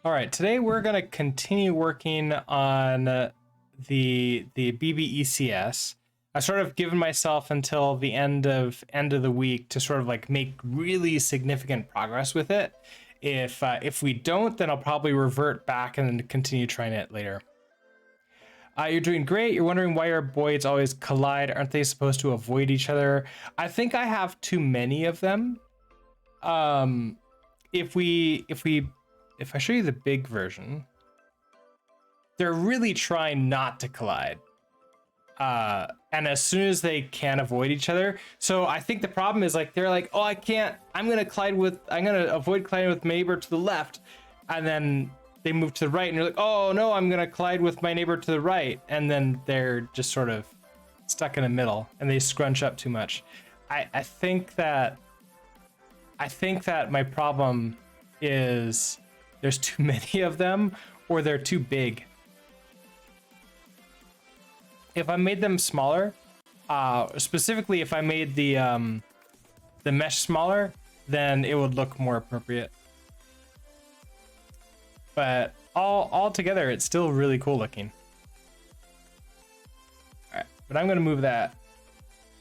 All right, today we're going to continue working on the BBECS. I sort of given myself until the end of the week to sort of like make really significant progress with it. If we don't, then I'll probably revert back and then continue trying it later. You're doing great. You're wondering why your boids always collide. Aren't they supposed to avoid each other? I think I have too many of them. If I show you the big version, they're really trying not to collide. And as soon as they can avoid each other. So I think the problem is like, they're like, oh, I'm going to avoid colliding with my neighbor to the left. And then they move to the right and you're like, oh no, I'm going to collide with my neighbor to the right. And then they're just sort of stuck in the middle and they scrunch up too much. I think that my problem is there's too many of them or they're too big. If I made them smaller, specifically if I made the mesh smaller, then it would look more appropriate. But all together, it's still really cool looking. All right, but I'm gonna move that.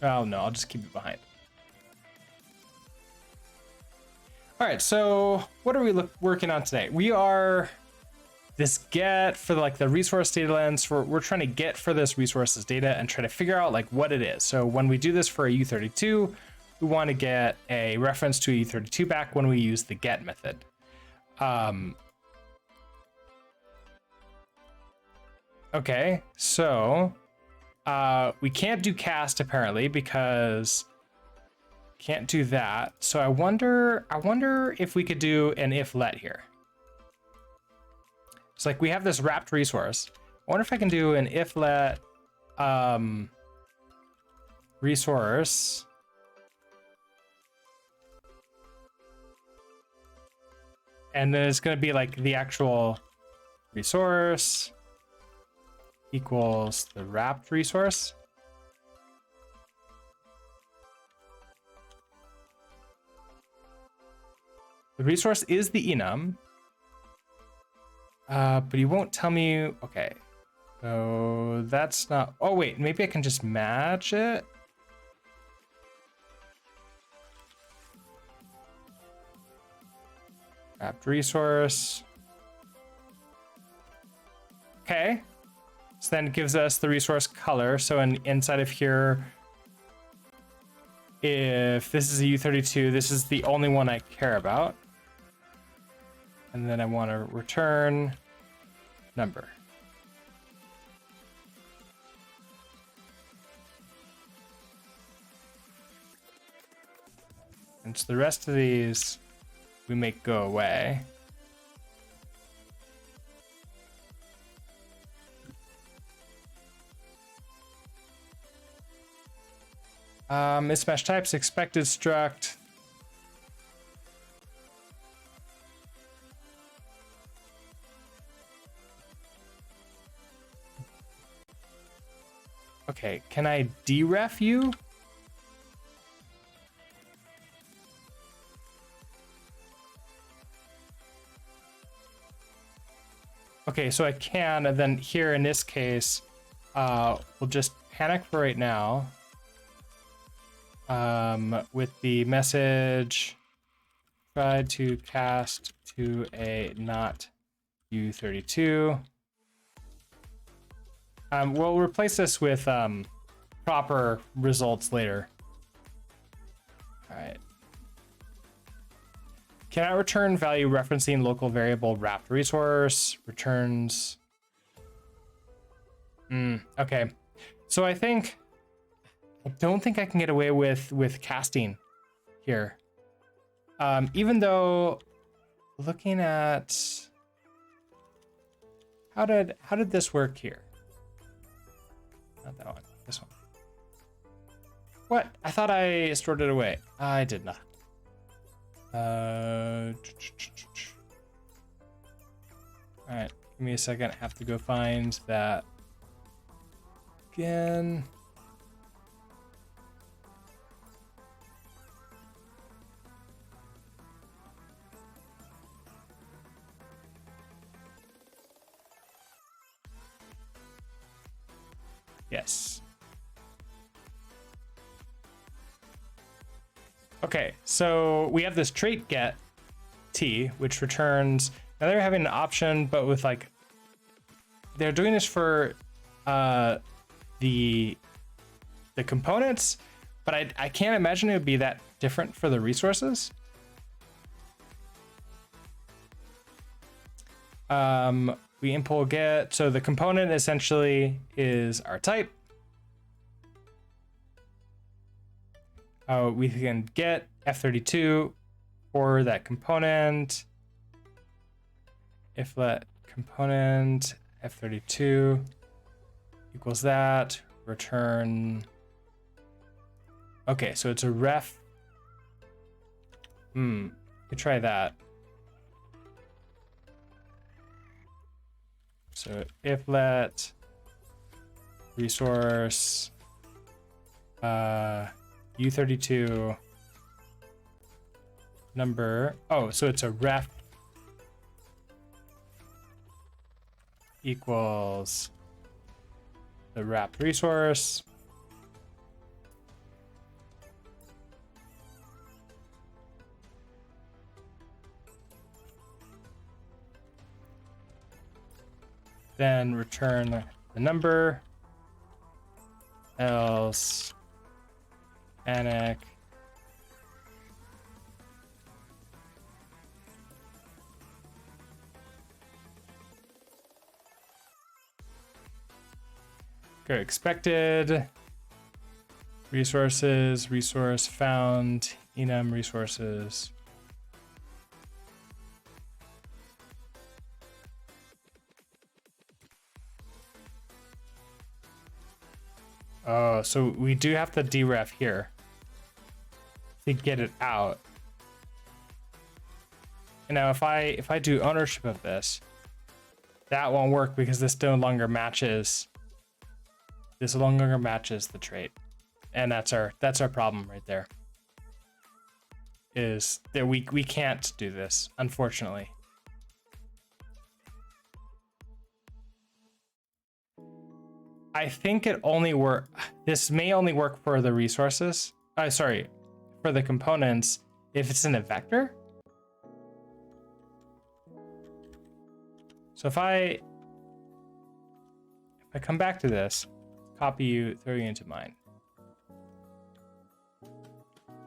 Oh no, I'll just keep it behind. All right, so what are we working on today? We are this get for like the resource data lens. We're trying to get for this resources data and try to figure out like what it is. So when we do this for a U32, we want to get a reference to a U32 back when we use the get method. Okay, so we can't do cast apparently because can't do that. So I wonder if we could do an if let here. It's like we have this wrapped resource. I wonder if I can do an if let resource and then it's going to be like the actual resource equals the wrapped resource. The resource is the enum, but he won't tell me. Okay, so that's not. Oh wait, maybe I can just match it. Wrapped resource. Okay, so then it gives us the resource color. So inside of here, if this is a U32, this is the only one I care about. And then I want to return number. And so the rest of these we make go away. Mismatch types, expected struct. Okay, can I deref you? Okay, so I can, and then here in this case, we'll just panic for right now. With the message, try to cast to a not U32. We'll replace this with proper results later. All right. Cannot return value referencing local variable wrapped resource. Returns. Okay. So I don't think I can get away with casting here. Even though looking at how did this work here? Not that one, this one. What? I thought I stored it away. I did not. All right, give me a second. I have to go find that again. Yes. Okay, so we have this trait get t, which returns. Now they're having an option, but with like they're doing this for the components, but I can't imagine it would be that different for the resources. We import get, so the component essentially is our type. We can get F32 for that component. If let component F32 equals that, return. Okay, so it's a ref. We could try that. So if let resource U32 number. Oh, so it's a ref equals the wrapped resource. Then return the number, else anic go expected resources, resource found, enum resources. Oh, so we do have to deref here to get it out. And now if I do ownership of this, that won't work because this no longer matches. This no longer matches the trait, and that's our problem right there. Is that we can't do this, unfortunately. I think it only work. This may only work for the resources. Sorry, for the components if it's in a vector. So if I come back to this, copy you, throw you into mine.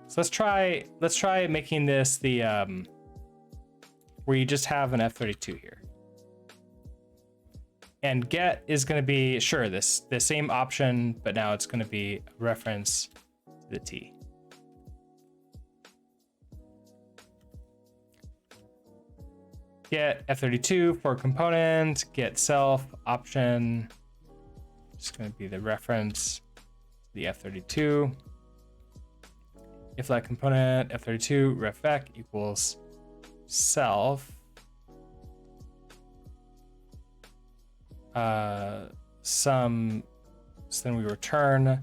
So let's try making this the where you just have an F32 here. And get is going to be, sure, the same option, but now it's going to be a reference to the T. Get F32 for component, get self option. It's going to be the reference to the F32. If that component F32 refec equals self. So then we return,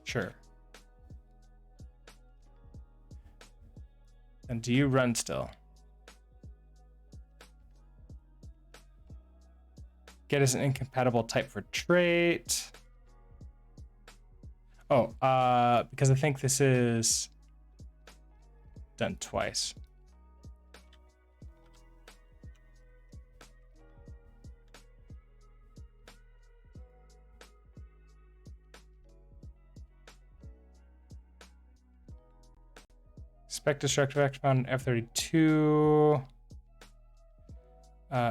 sure. And do you run still? Get is an incompatible type for trait. Oh, because I think this is done twice. Expect destructive action on F32.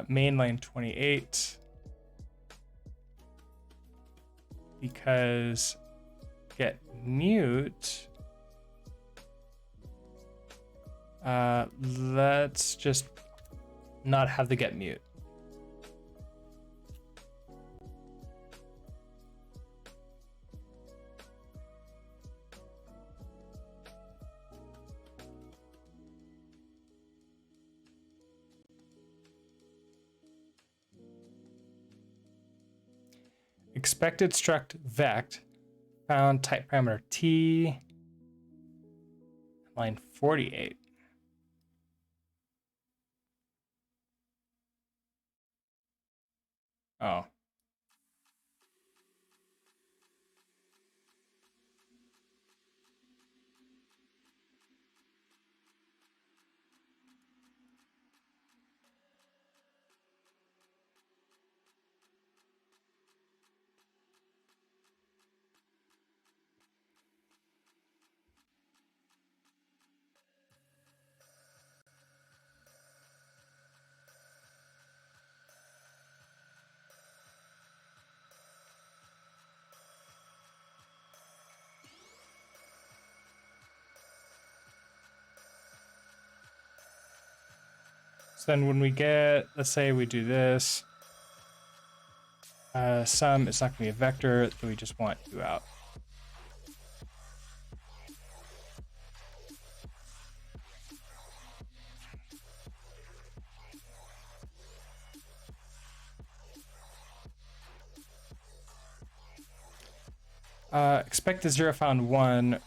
Main line 28. Because get mute. Let's just not have the get mute. Expected struct vect found type parameter t, line 48. Oh. So then when we get, let's say we do this, sum, it's not gonna be a vector, so we just want u out. Expected zero found one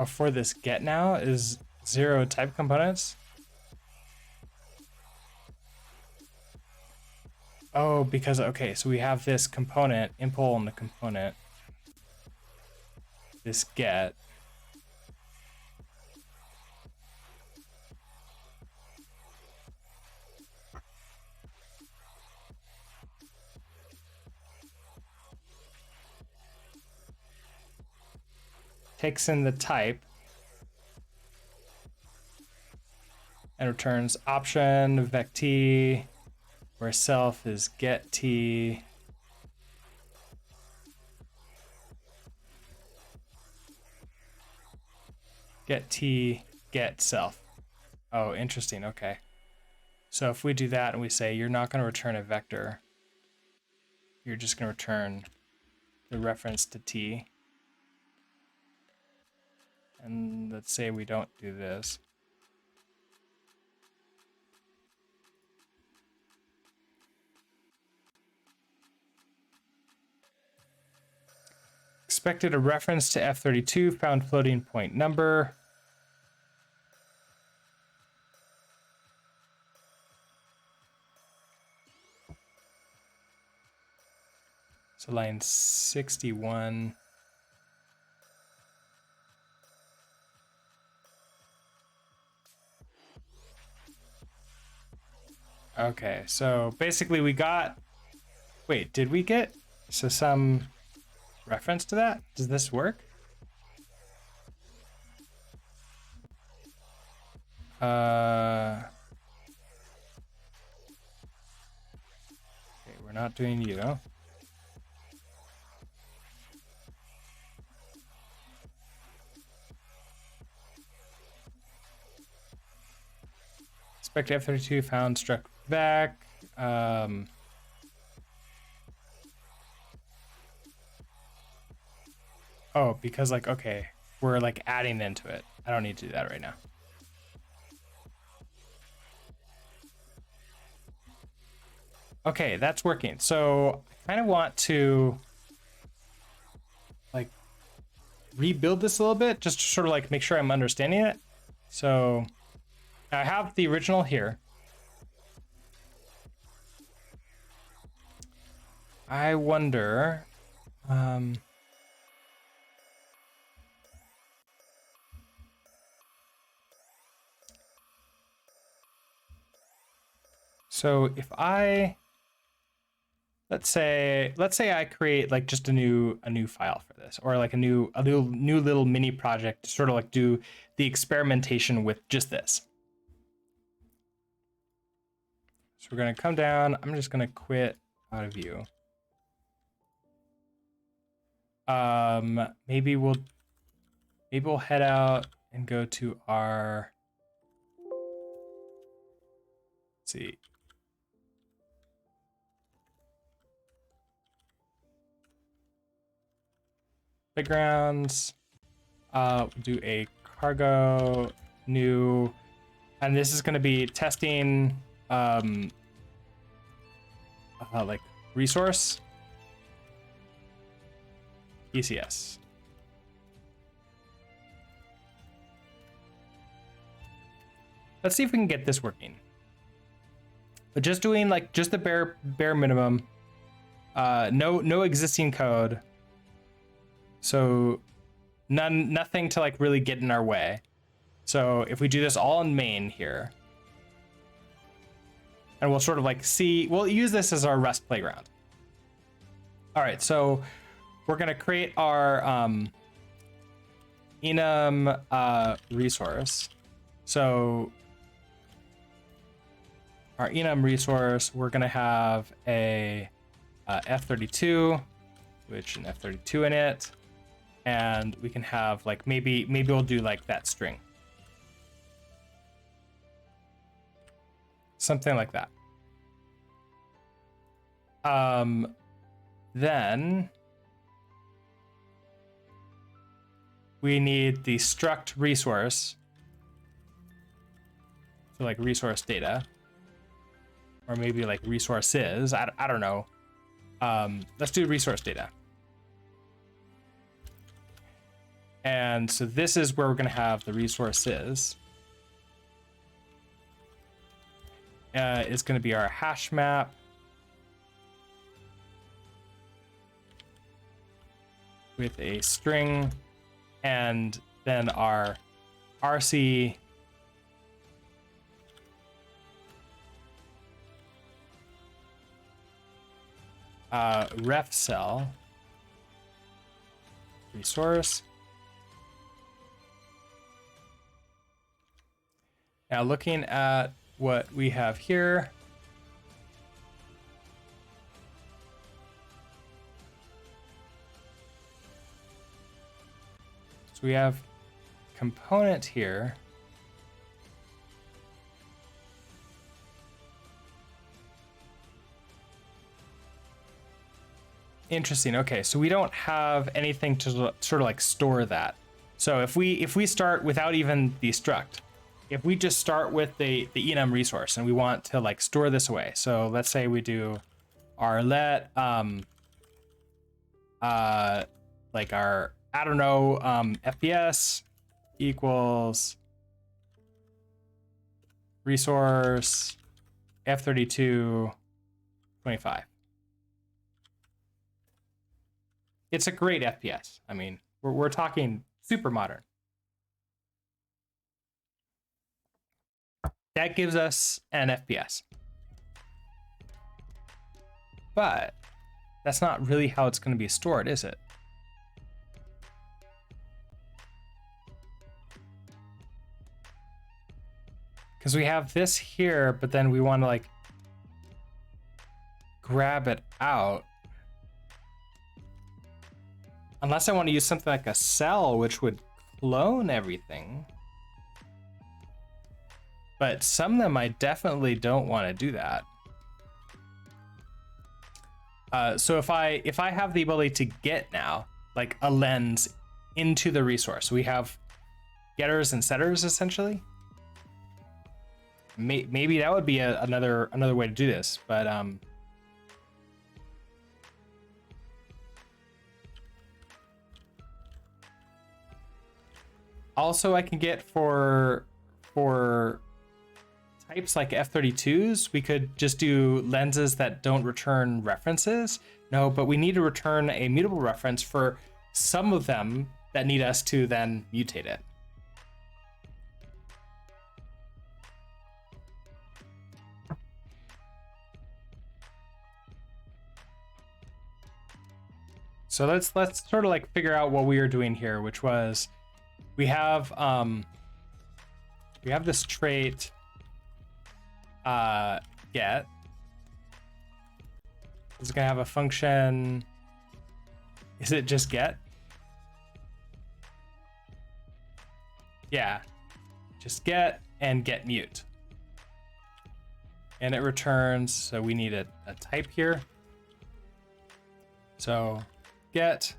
for this get now is zero type components. Oh, because, okay, so we have this component, impl on the component, this get. Takes in the type and returns option vect, where self is get t. Get t, get self. Oh, interesting. Okay. So if we do that and we say you're not going to return a vector, you're just going to return the reference to t. And let's say we don't do this. Expected a reference to F32, found floating point number. So line 61. Okay, so basically we got, wait, did we get, so some reference to that? Does this work? Okay, we're not doing you. Expect F32 found struck back. Oh, because like, okay, we're like adding into it. I don't need to do that right now. Okay, that's working. So I kind of want to like rebuild this a little bit just to sort of like make sure I'm understanding it. So I have the original here. I wonder, so if I, let's say I create like just a new file for this, or like a new little mini project to sort of like do the experimentation with just this. So we're gonna come down. I'm just gonna quit out of view. Maybe we'll head out and go to our, let's see. Backgrounds. We'll do a cargo new, and this is going to be testing like resource ECS. Let's see if we can get this working. But just doing like just the bare minimum. No existing code. So nothing to like really get in our way. So if we do this all in main here, and we'll sort of like see, we'll use this as our Rust playground. All right, so we're gonna create our enum resource. So our enum resource, we're gonna have a F32, which an F32 in it, and we can have like maybe we'll do like that string. something like that. Then we need the struct resource. So like resource data, or maybe like resources. I don't know. Let's do resource data. And so this is where we're going to have the resources. It's going to be our hash map. With a string, and then our RC ref cell resource. Now looking at what we have here, so we have component here. Interesting. Okay, so we don't have anything to sort of like store that. So if we start without even the struct, if we just start with the enum resource and we want to like store this away. So let's say we do our let like our, I don't know, FPS equals resource F32 25. It's a great FPS. I mean, we're talking super modern. That gives us an FPS. But that's not really how it's going to be stored, is it? Because we have this here, but then we want to like grab it out. Unless I want to use something like a cell, which would clone everything. But some of them I definitely don't want to do that. So if I have the ability to get now, like a lens into the resource, we have getters and setters essentially. Maybe that would be another way to do this, but also I can get for types like F32s, we could just do lenses that don't return references. No, but we need to return a mutable reference for some of them that need us to then mutate it. So let's sort of like figure out what we are doing here, which was we have this trait get. It's gonna have a function. Is it just get? Yeah, just get and get mute. And it returns, so we need a type here. So get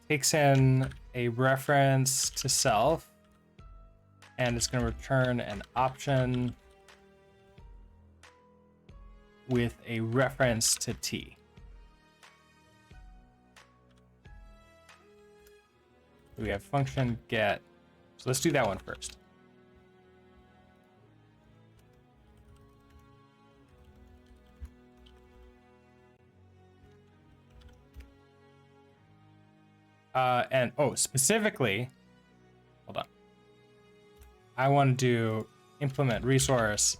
takes in a reference to self, and it's going to return an option with a reference to T. We have function get. So let's do that one first. And specifically, hold on. I want to do implement resource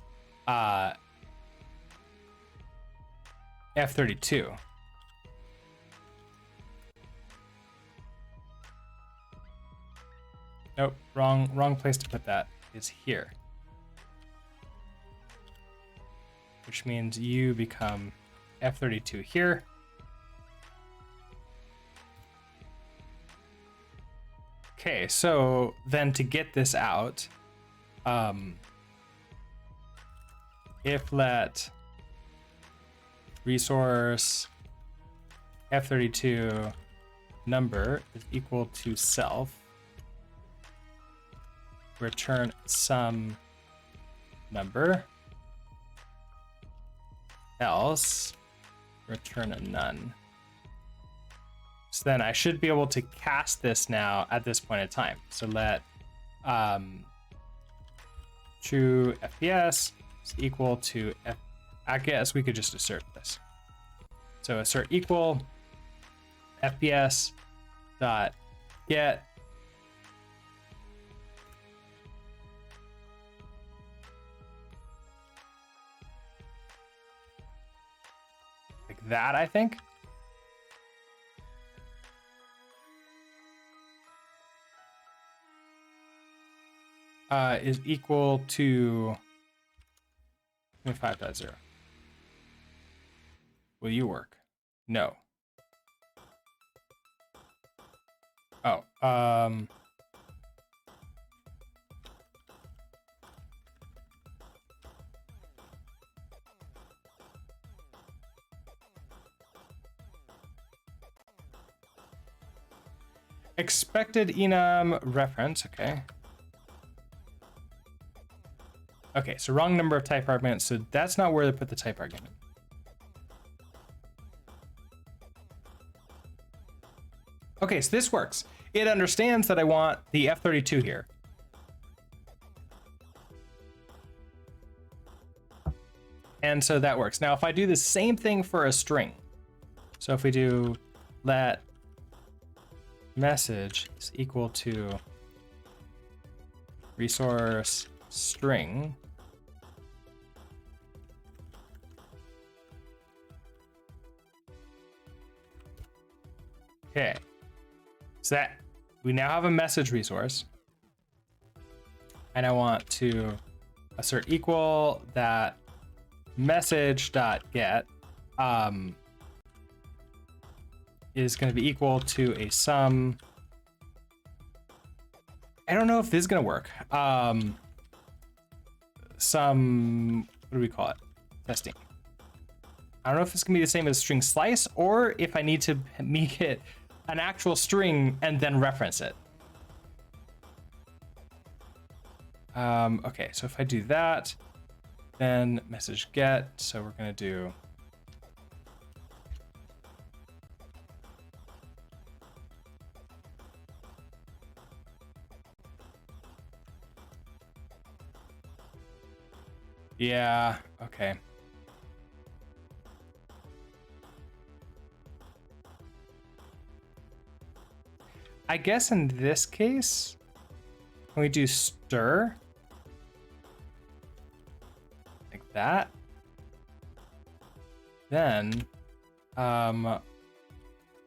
F32. Nope, wrong place to put that is here. Which means you become F32 here. Okay, so then to get this out, if let resource F32 number is equal to self, return some number, else return a none. So then I should be able to cast this now at this point in time. So let true FPS is equal to F. I guess we could just assert this. So assert equal FPS dot get like that, I think. Is equal to 25.0. Will you work? No. Oh, expected enum reference, okay. Okay, so wrong number of type arguments, so that's not where to put the type argument. Okay, so this works. It understands that I want the F32 here. And so that works. Now, if I do the same thing for a string, so if we do let message is equal to resource string, okay, so that we now have a message resource, and I want to assert equal that message.get is going to be equal to a sum. I don't know if this is going to work. Some, what do we call it? Testing. I don't know if it's gonna be the same as string slice or if I need to make it an actual string and then reference it. Okay, so if I do that, then message get, so we're gonna do yeah, okay. I guess in this case, when we do stir, like that, then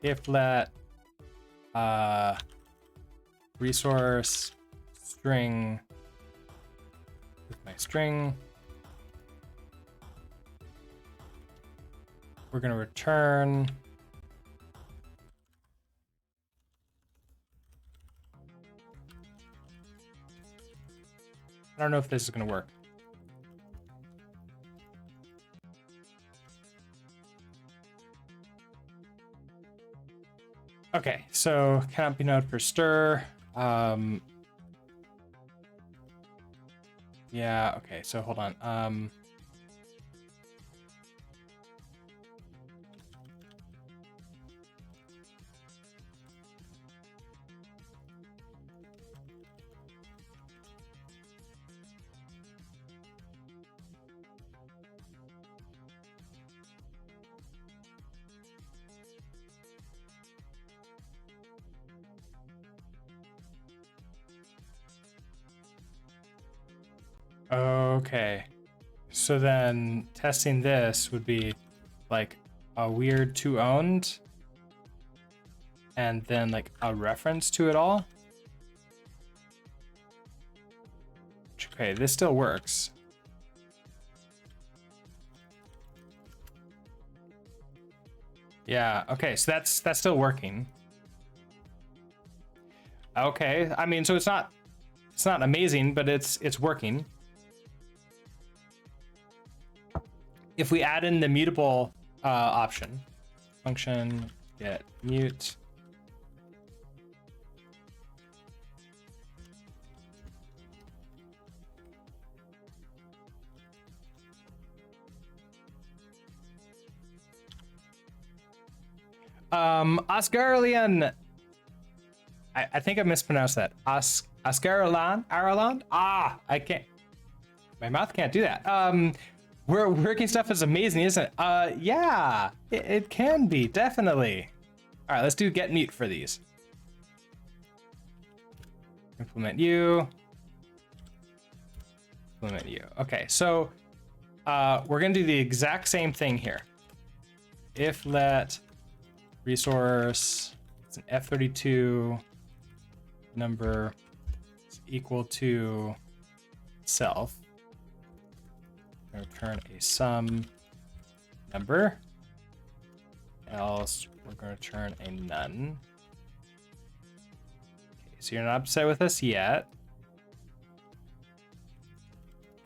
if let resource string with my string, we're going to return I don't know if this is going to work. Okay, so cannot be node for stir. Yeah, okay, so hold on. Okay, so then testing this would be like a weird to owned and then like a reference to it all. Okay, this still works. Yeah, okay, so that's still working. Okay, I mean, so it's not amazing, but it's working. if we add in the mutable option, function get mute, Oscarlian. I think I mispronounced that. Oscarlian? Ah, I can't. My mouth can't do that. Working stuff is amazing, isn't it? Yeah, it can be, definitely. All right, let's do get mute for these. Implement you. Implement you. Okay, so we're gonna do the exact same thing here. If let resource, it's an F32 number is equal to self. Return a sum number, else we're going to return a none. Okay, so you're not upset with us yet.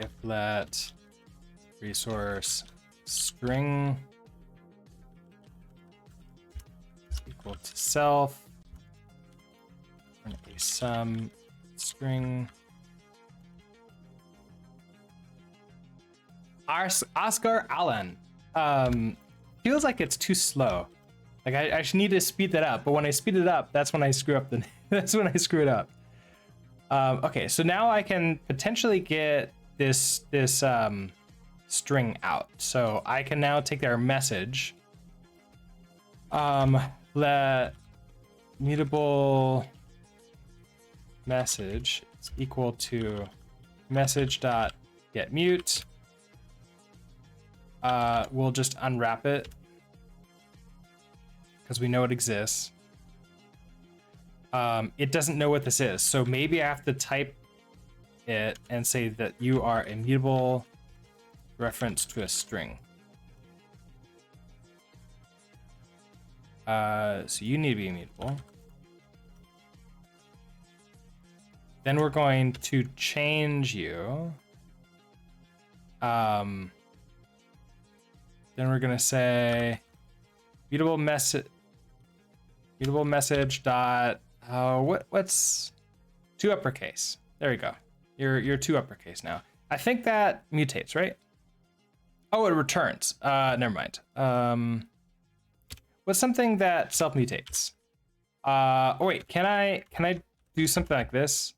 If let resource string is equal to self, return a sum string. Oscar Allen. Feels like it's too slow. Like I should need to speed that up, but when I speed it up, that's when I screw up the that's when I screw it up. Okay, so now I can potentially get this string out. So I can now take our message. Let mutable message is equal to message dot get mute. We'll just unwrap it because we know it exists. It doesn't know what this is, so maybe I have to type it and say that you are immutable reference to a string. So you need to be immutable. Then we're going to change you. Then we're gonna say mutable message dot what's two uppercase. There we go. You're two uppercase now. I think that mutates, right? Oh, it returns. Never mind. What's something that self mutates? Oh wait, can I do something like this?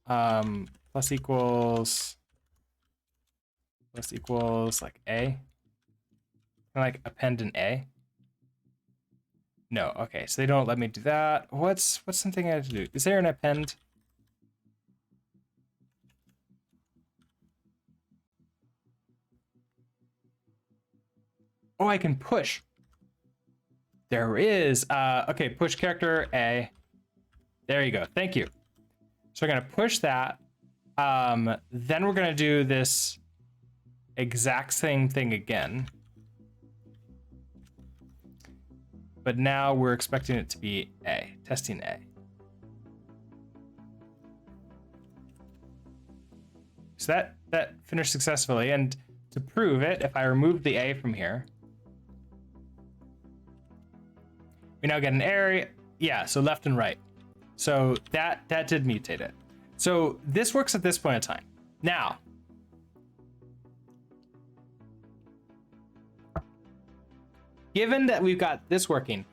Plus equals like A. Can I like append an A? No, okay, so they don't let me do that. What's something I have to do? Is there an append? Oh, I can push. There is. Okay, push character A. There you go. Thank you. So we're gonna push that. Then we're gonna do this exact same thing again. But now we're expecting it to be A, testing A. So that finished successfully. And to prove it, if I remove the A from here, we now get an area. Yeah, so left and right. So that did mutate it. So this works at this point in time. Now, given that we've got this working,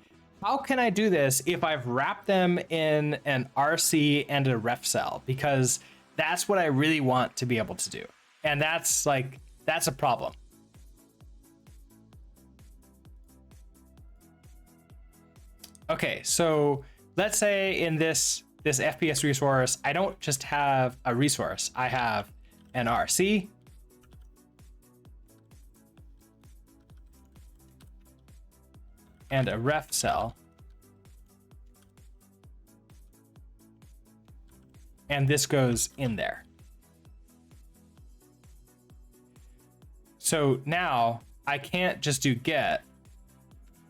how can I do this if I've wrapped them in an RC and a ref cell? Because that's what I really want to be able to do. And that's a problem. Okay, so let's say in this FPS resource, I don't just have a resource, I have an RC, and a ref cell, and this goes in there. So now I can't just do get.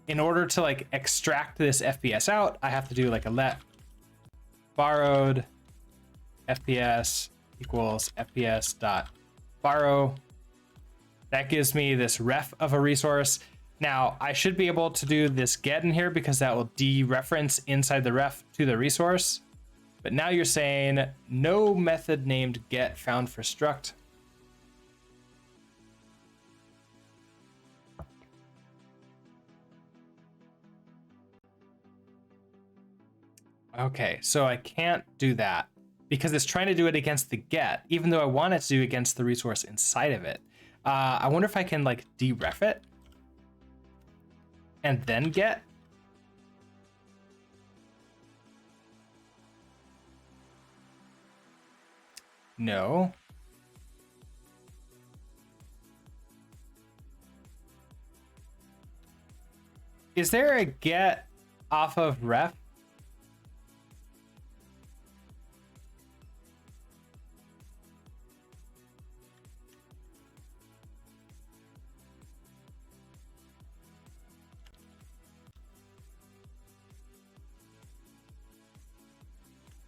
In order to like extract this FPS out, I have to do like a let borrowed FPS equals FPS dot borrow. That gives me this ref of a resource. Now I should be able to do this get in here because that will dereference inside the ref to the resource. But now you're saying no method named get found for struct. Okay, so I can't do that because it's trying to do it against the get, even though I want it to do it against the resource inside of it. I wonder if I can like deref it and then get. No. Is there a get off of ref?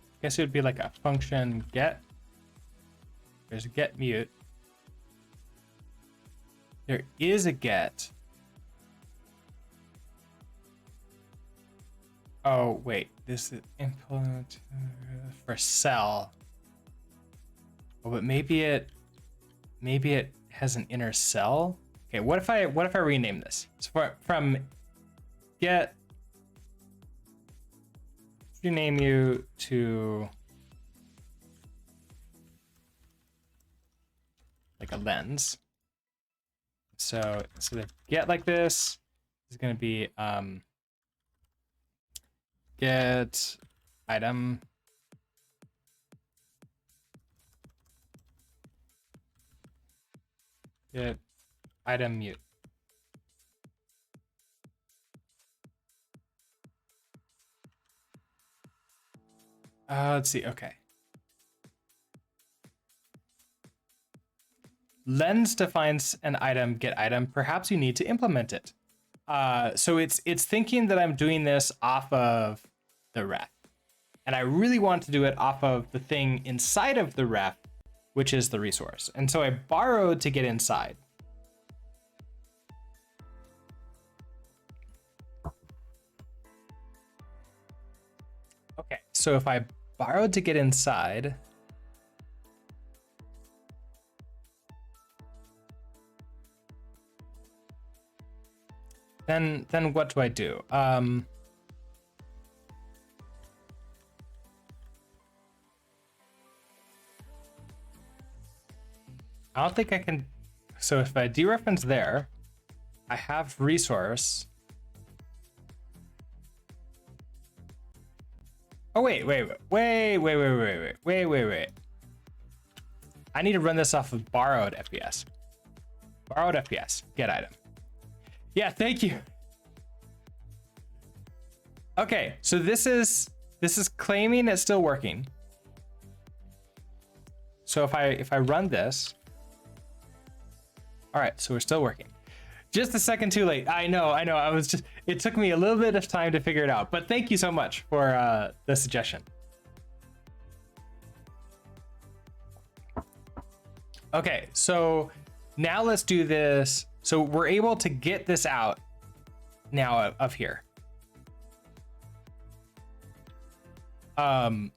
I guess it would be like a function get. There's a get mute. There is a get. Oh, wait, this is implement for cell. Oh, but maybe it has an inner cell. Okay, what if I rename this? So from get, rename you to like a lens. So instead of get like this, is going to be get item get item mute. Let's see. Okay. Lens defines an item, get item. Perhaps you need to implement it. So it's thinking that I'm doing this off of the ref, and I really want to do it off of the thing inside of the ref, which is the resource. And so I borrowed to get inside. Okay, so if I borrowed to get inside, then what do I do? I don't think I can. So if I dereference there, I have resource. Oh, wait. I need to run this off of borrowed FPS. Borrowed FPS, get item. Yeah, thank you. Okay, so this is claiming it's still working. So if I run this, all right, so we're still working. Just a second too late. I know. It took me a little bit of time to figure it out, but thank you so much for the suggestion. Okay, so now let's do this. So we're able to get this out now of here. Now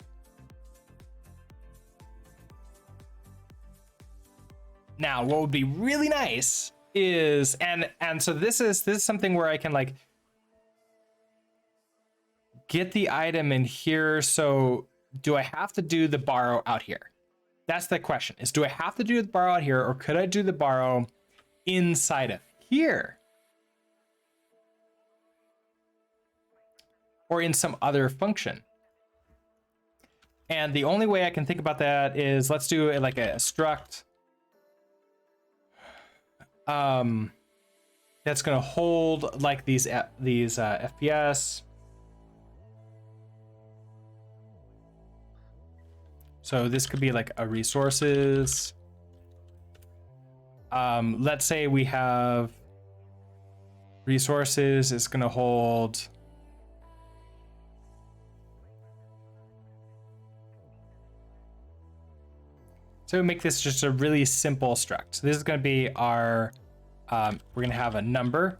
what would be really nice is, and so this is something where I can like get the item in here. So do I have to do the borrow out here? That's the question, is do I have to do the borrow out here, or could I do the borrow inside of here? Or in some other function? And the only way I can think about that is, let's do it like a struct that's going to hold like these FPS. So this could be like a resources. Let's say we have resources is going to hold So we make this just a really simple struct. So this is going to be our, we're going to have a number.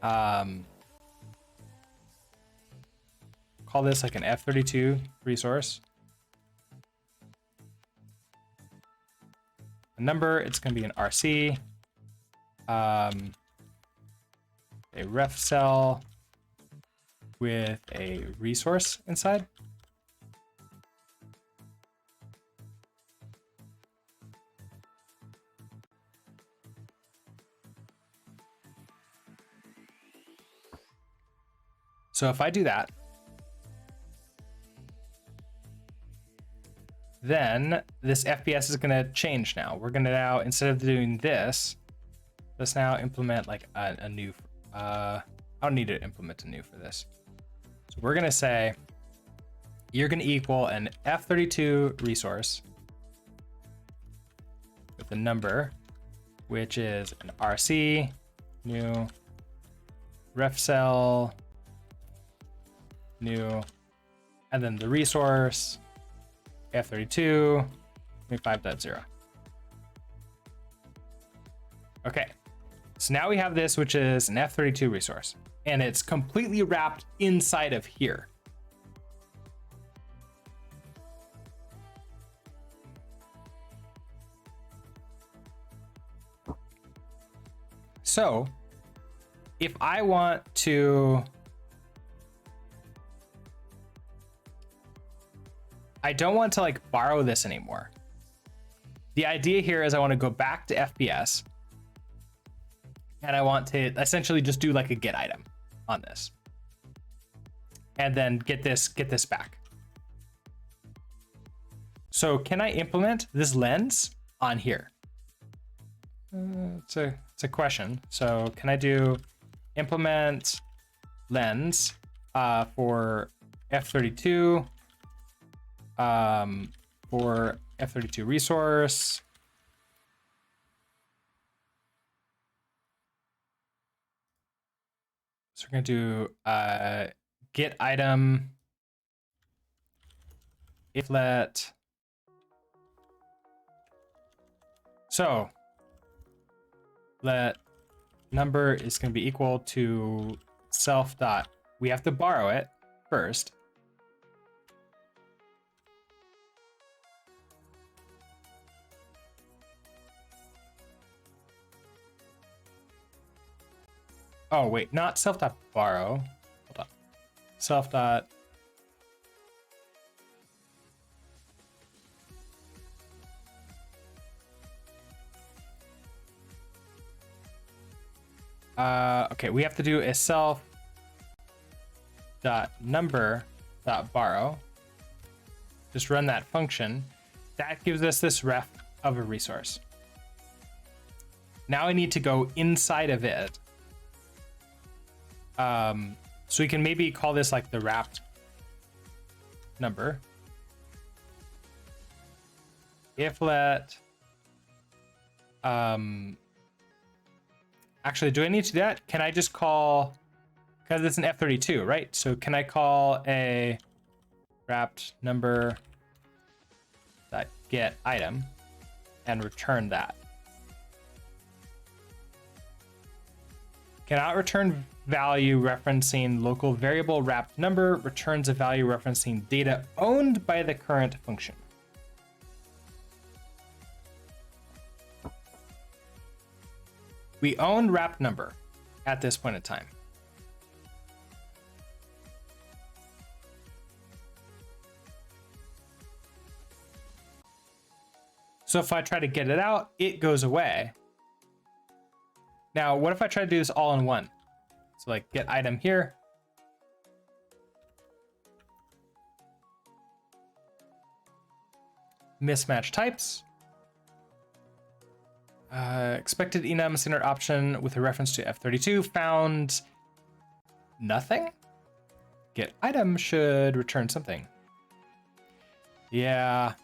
Call this like an F32 resource. A number, it's going to be an RC. A ref cell with a resource inside. So if I do that, then this FPS is going to change now. We're going to now, instead of doing this, let's now implement like a new, I don't need to implement a new for this. So we're going to say, you're going to equal an F32 resource with a number, which is an RC, new, ref cell, new, and then the resource, F32, 25.0. Okay, so now we have this, which is an F32 resource, and it's completely wrapped inside of here. So if I want to, I don't want to like borrow this anymore. The idea here is I want to go back to FPS and I want to essentially just do like a get item on this and then get this back. So can I implement this lens on here? It's a question. So can I do implement lens for F32 for F32 resource? So we're going to do get item if let. So let number is going to be equal to self dot. We have to borrow it first. Oh wait, not self dot borrow. Hold on. Self dot. Okay, we have to do a self dot number dot borrow. Just run that function. That gives us this ref of a resource. Now I need to go inside of it. So we can maybe call this like the wrapped number. If let, actually, do I need to do that? Can I just call, because it's an F32, right? So can I call a wrapped number that get item and return that? Cannot return value referencing local variable wrapped number, returns a value referencing data owned by the current function. We own wrapped number at this point in time. So if I try to get it out, it goes away. Now, what if I try to do this all in one? So like get item here. Mismatch types. Expected enum standard option with a reference to F32 found nothing. Get item should return something. Yeah.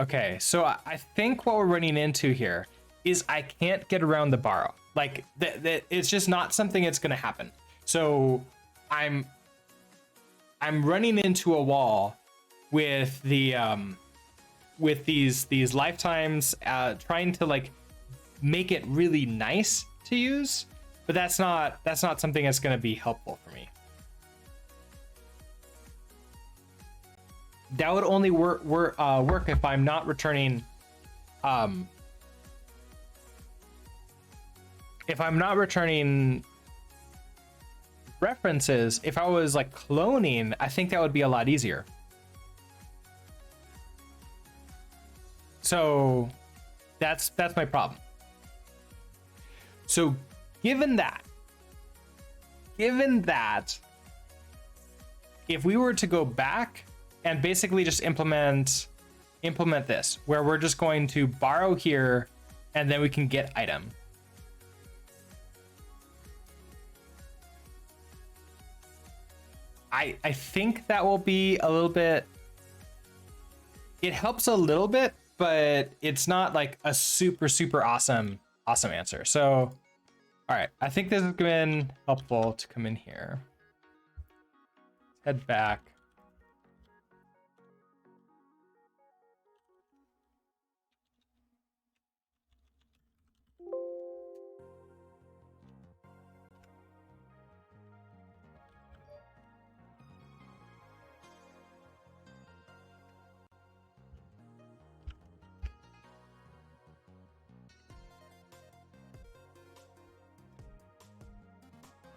Okay, so I think what we're running into here is I can't get around the borrow. Like it's just not something that's gonna happen. So I'm running into a wall with the with these lifetimes, trying to like make it really nice to use, but that's not something that's going to be helpful for me. That would only work if I'm not returning if I'm not returning references. If I was like cloning, I think that would be a lot easier. So that's my problem. So given that, if we were to go back and basically just implement this, where we're just going to borrow here and then we can get item. I think that will be a little bit, it helps a little bit, but it's not like a super awesome answer. So, all right, I think this has been helpful to come in here. Let's head back.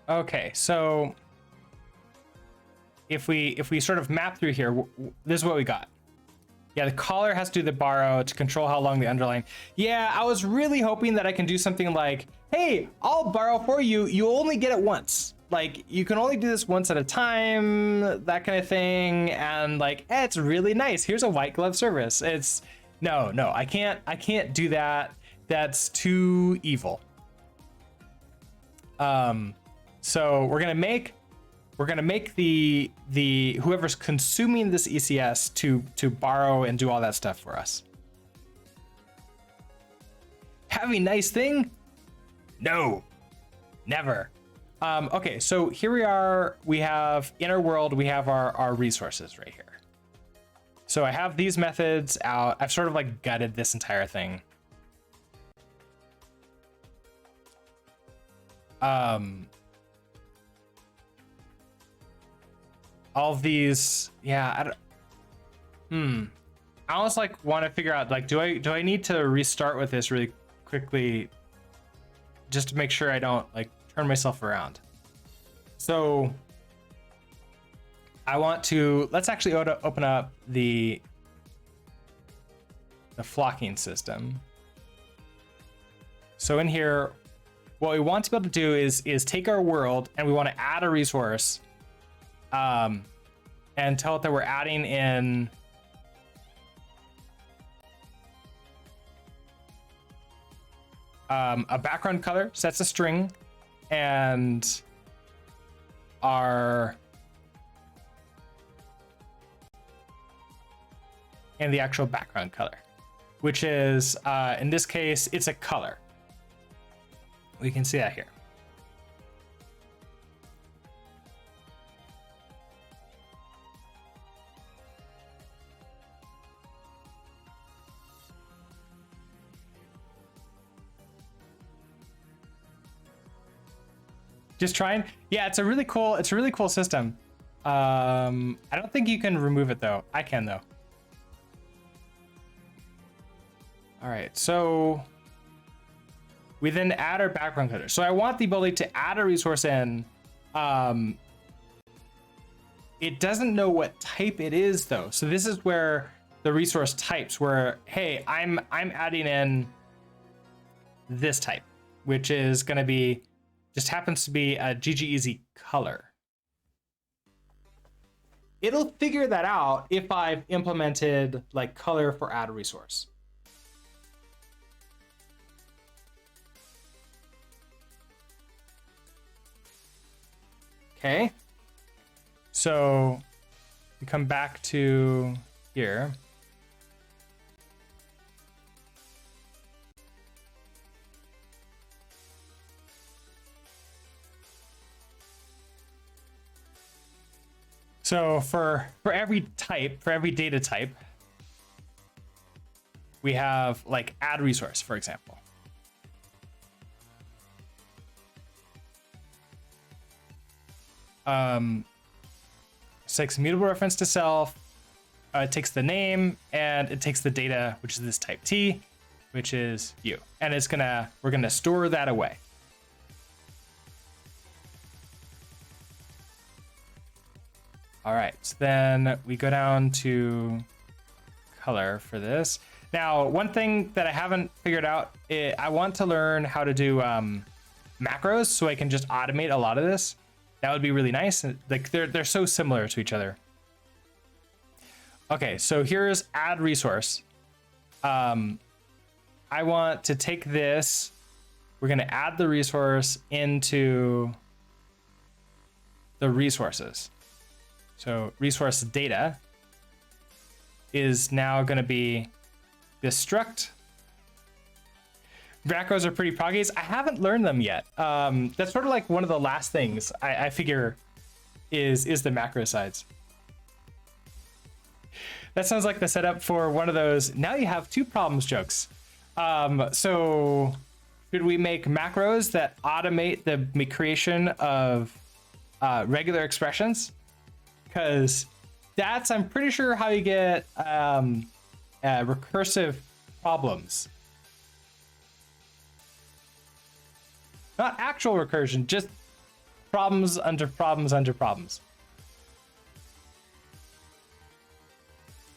Okay, so if we sort of map through here, this is what we got. Yeah, the caller has to do the borrow to control how long the underlying. Yeah, I was really hoping that I can do something like, hey, I'll borrow for you. You only get it once. Like, you can only do this once at a time, that kind of thing. And like, it's really nice. Here's a white glove service. It's no, I can't do that. That's too evil. So we're gonna make the whoever's consuming this ECS to borrow and do all that stuff for us. Having nice thing? No, never. Okay, so here we are. We have inner world. We have our resources right here. So I have these methods out. I've sort of like gutted this entire thing. All of these, yeah, I almost like want to figure out, like, do I need to restart with this really quickly just to make sure I don't like turn myself around. So I want to, let's actually open up the flocking system. So in here, what we want to be able to do is take our world and we want to add a resource, and tell it that we're adding in a background color, sets a string, and the actual background color, which is in this case it's a color. We can see that here. Just trying. Yeah, it's a really cool system. I don't think you can remove it though. I can though. All right, so we then add our background color. So I want the ability to add a resource in. It doesn't know what type it is though. So this is where the resource types, where, hey, I'm adding in this type, which is going to be, just happens to be a GGEZ color. It'll figure that out if I've implemented like color for add a resource. Okay, so we come back to here. So for every type, for every data type, we have like add resource, for example. It takes immutable reference to self. It takes the name and it takes the data, which is this type T, which is you, and we're gonna store that away. All right, so then we go down to color for this. Now, one thing that I haven't figured out, I want to learn how to do macros so I can just automate a lot of this. That would be really nice. Like they're so similar to each other. Okay, so here's add resource. I want to take this. We're gonna add the resource into the resources. So resource data is now going to be this struct. Macros are pretty proggies. I haven't learned them yet. That's sort of like one of the last things I figure is the macro sides. That sounds like the setup for one of those now you have two problems jokes. So should we make macros that automate the creation of regular expressions? Because that's, I'm pretty sure, how you get recursive problems. Not actual recursion, just problems under problems under problems.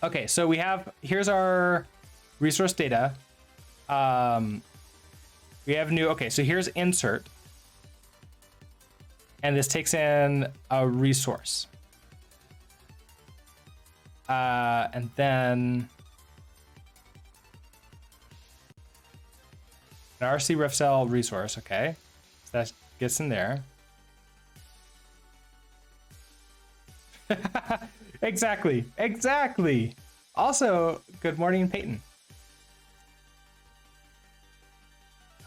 Okay, so here's our resource data. We have new, okay, so here's insert. And this takes in a resource. And then an RC ref cell resource, okay. So that gets in there. Exactly. Also, good morning, Peyton.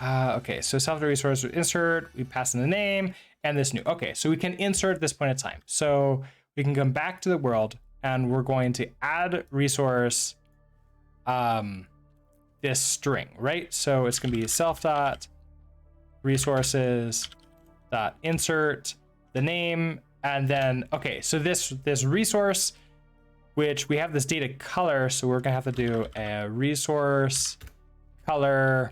Okay, so self resource insert, we pass in the name and this new. Okay, so we can insert at this point in time. So we can come back to the world and we're going to add resource this string, right? So it's going to be self dot resources dot insert the name, and then okay, so this resource, which we have this data color, so we're gonna have to do a resource color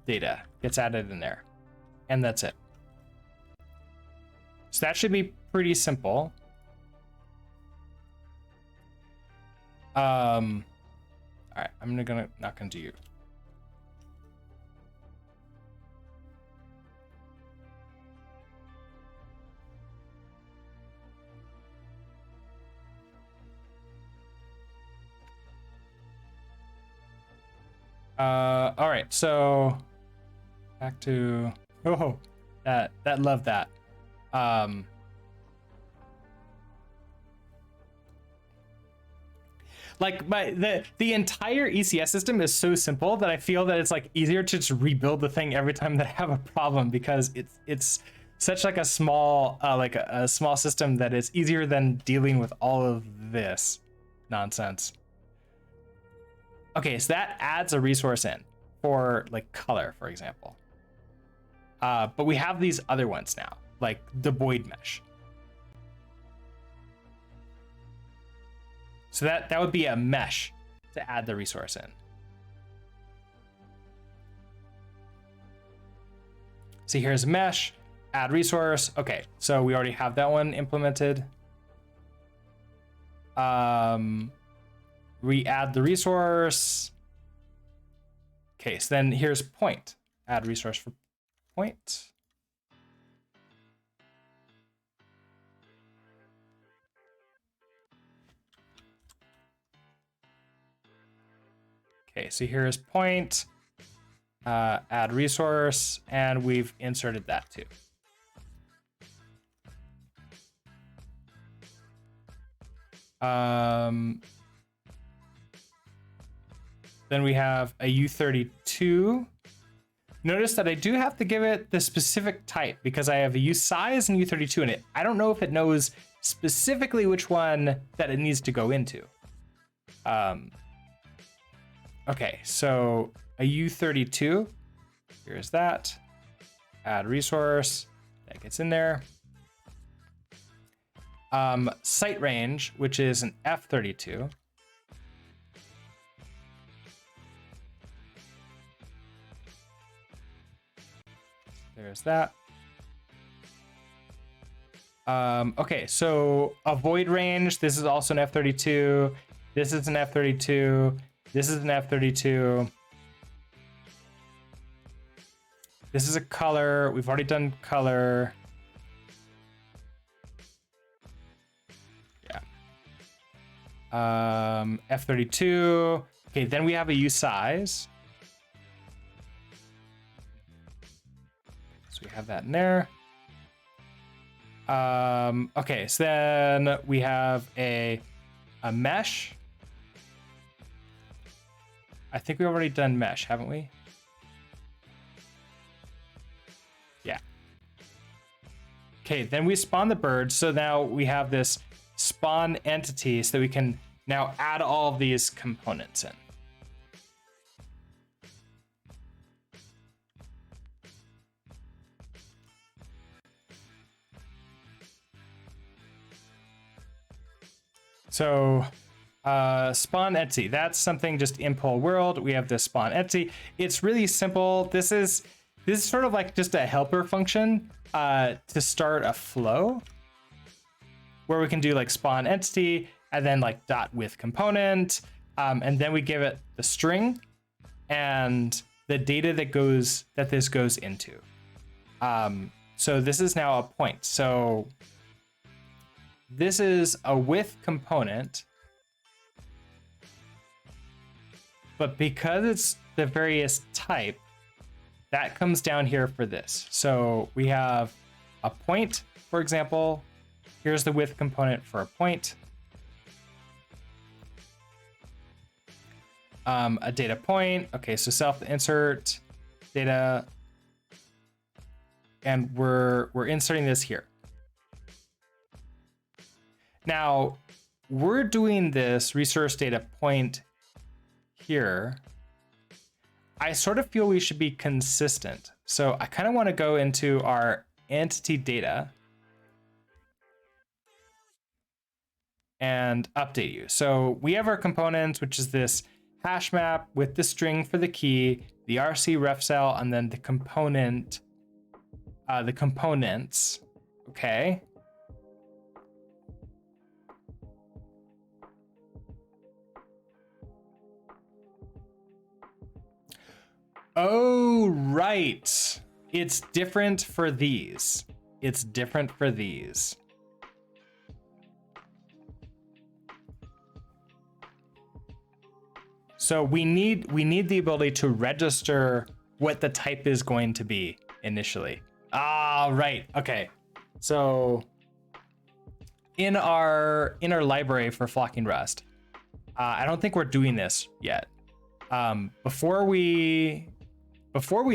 data gets added in there, and that's it. So that should be pretty simple. All right, I'm not gonna do you. All right, so back to that love that. Like the entire ECS system is so simple that I feel that it's like easier to just rebuild the thing every time that I have a problem, because it's such like a small a small system that is easier than dealing with all of this nonsense. Okay, so that adds a resource in for like color, for example. But we have these other ones now, like the void mesh. So that would be a mesh to add the resource in. So here's a mesh, add resource. Okay, so we already have that one implemented. We add the resource. Okay, so then here's point. Add resource for point. Okay, so here's point, add resource, and we've inserted that too. Then we have a U32. Notice that I do have to give it the specific type because I have a U size and U32 in it. I don't know if it knows specifically which one that it needs to go into. Okay, so a U32, here's that. Add resource, that gets in there. Site range, which is an F32. There's that. Okay, so avoid range, this is also an F32. This is an F32. This is an F32. This is a color. We've already done color. Yeah. F32. Okay, then we have a U size. So we have that in there. Okay, so then we have a mesh. I think we've already done mesh, haven't we? Yeah. Okay, then we spawn the bird. So now we have this spawn entity so that we can now add all of these components in. So spawn entity, that's something just in poll world. We have this spawn entity. It's really simple. This is sort of like just a helper function to start a flow where we can do like spawn entity and then like dot with component. And then we give it the string and the data that this goes into. So this is now a point. So this is a with component, but because it's the various type, that comes down here for this. So we have a point, for example. Here's the with component for a point. A data point. Okay, so self insert data, and we're inserting this here. Now, we're doing this resource data point here. I sort of feel we should be consistent. So I kind of want to go into our entity data and update you. So we have our components, which is this hash map with the string for the key, the RC ref cell, and then the component, the components. Okay. Oh, right. It's different for these. It's different for these. So we need the ability to register what the type is going to be initially. Ah, right. Okay. So in our library for flocking Rust, I don't think we're doing this yet. Before we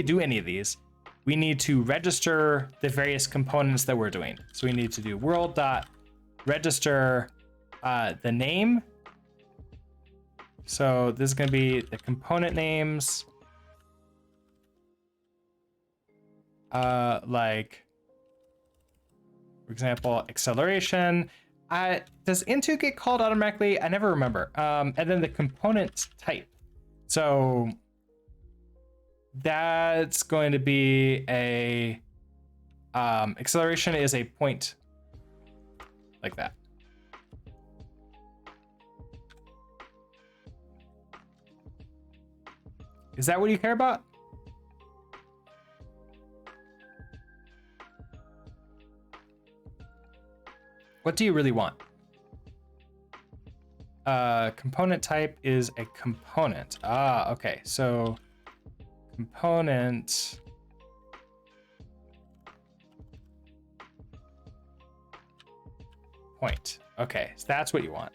do any of these, we need to register the various components that we're doing. So we need to do world.register the name. So this is going to be the component names. Like, for example, acceleration. Does into get called automatically? I never remember. And then the component type. So that's going to be a acceleration is a point like that. Is that what you care about? What do you really want? Component type is a component. Ah, okay. So component point. Okay, so that's what you want.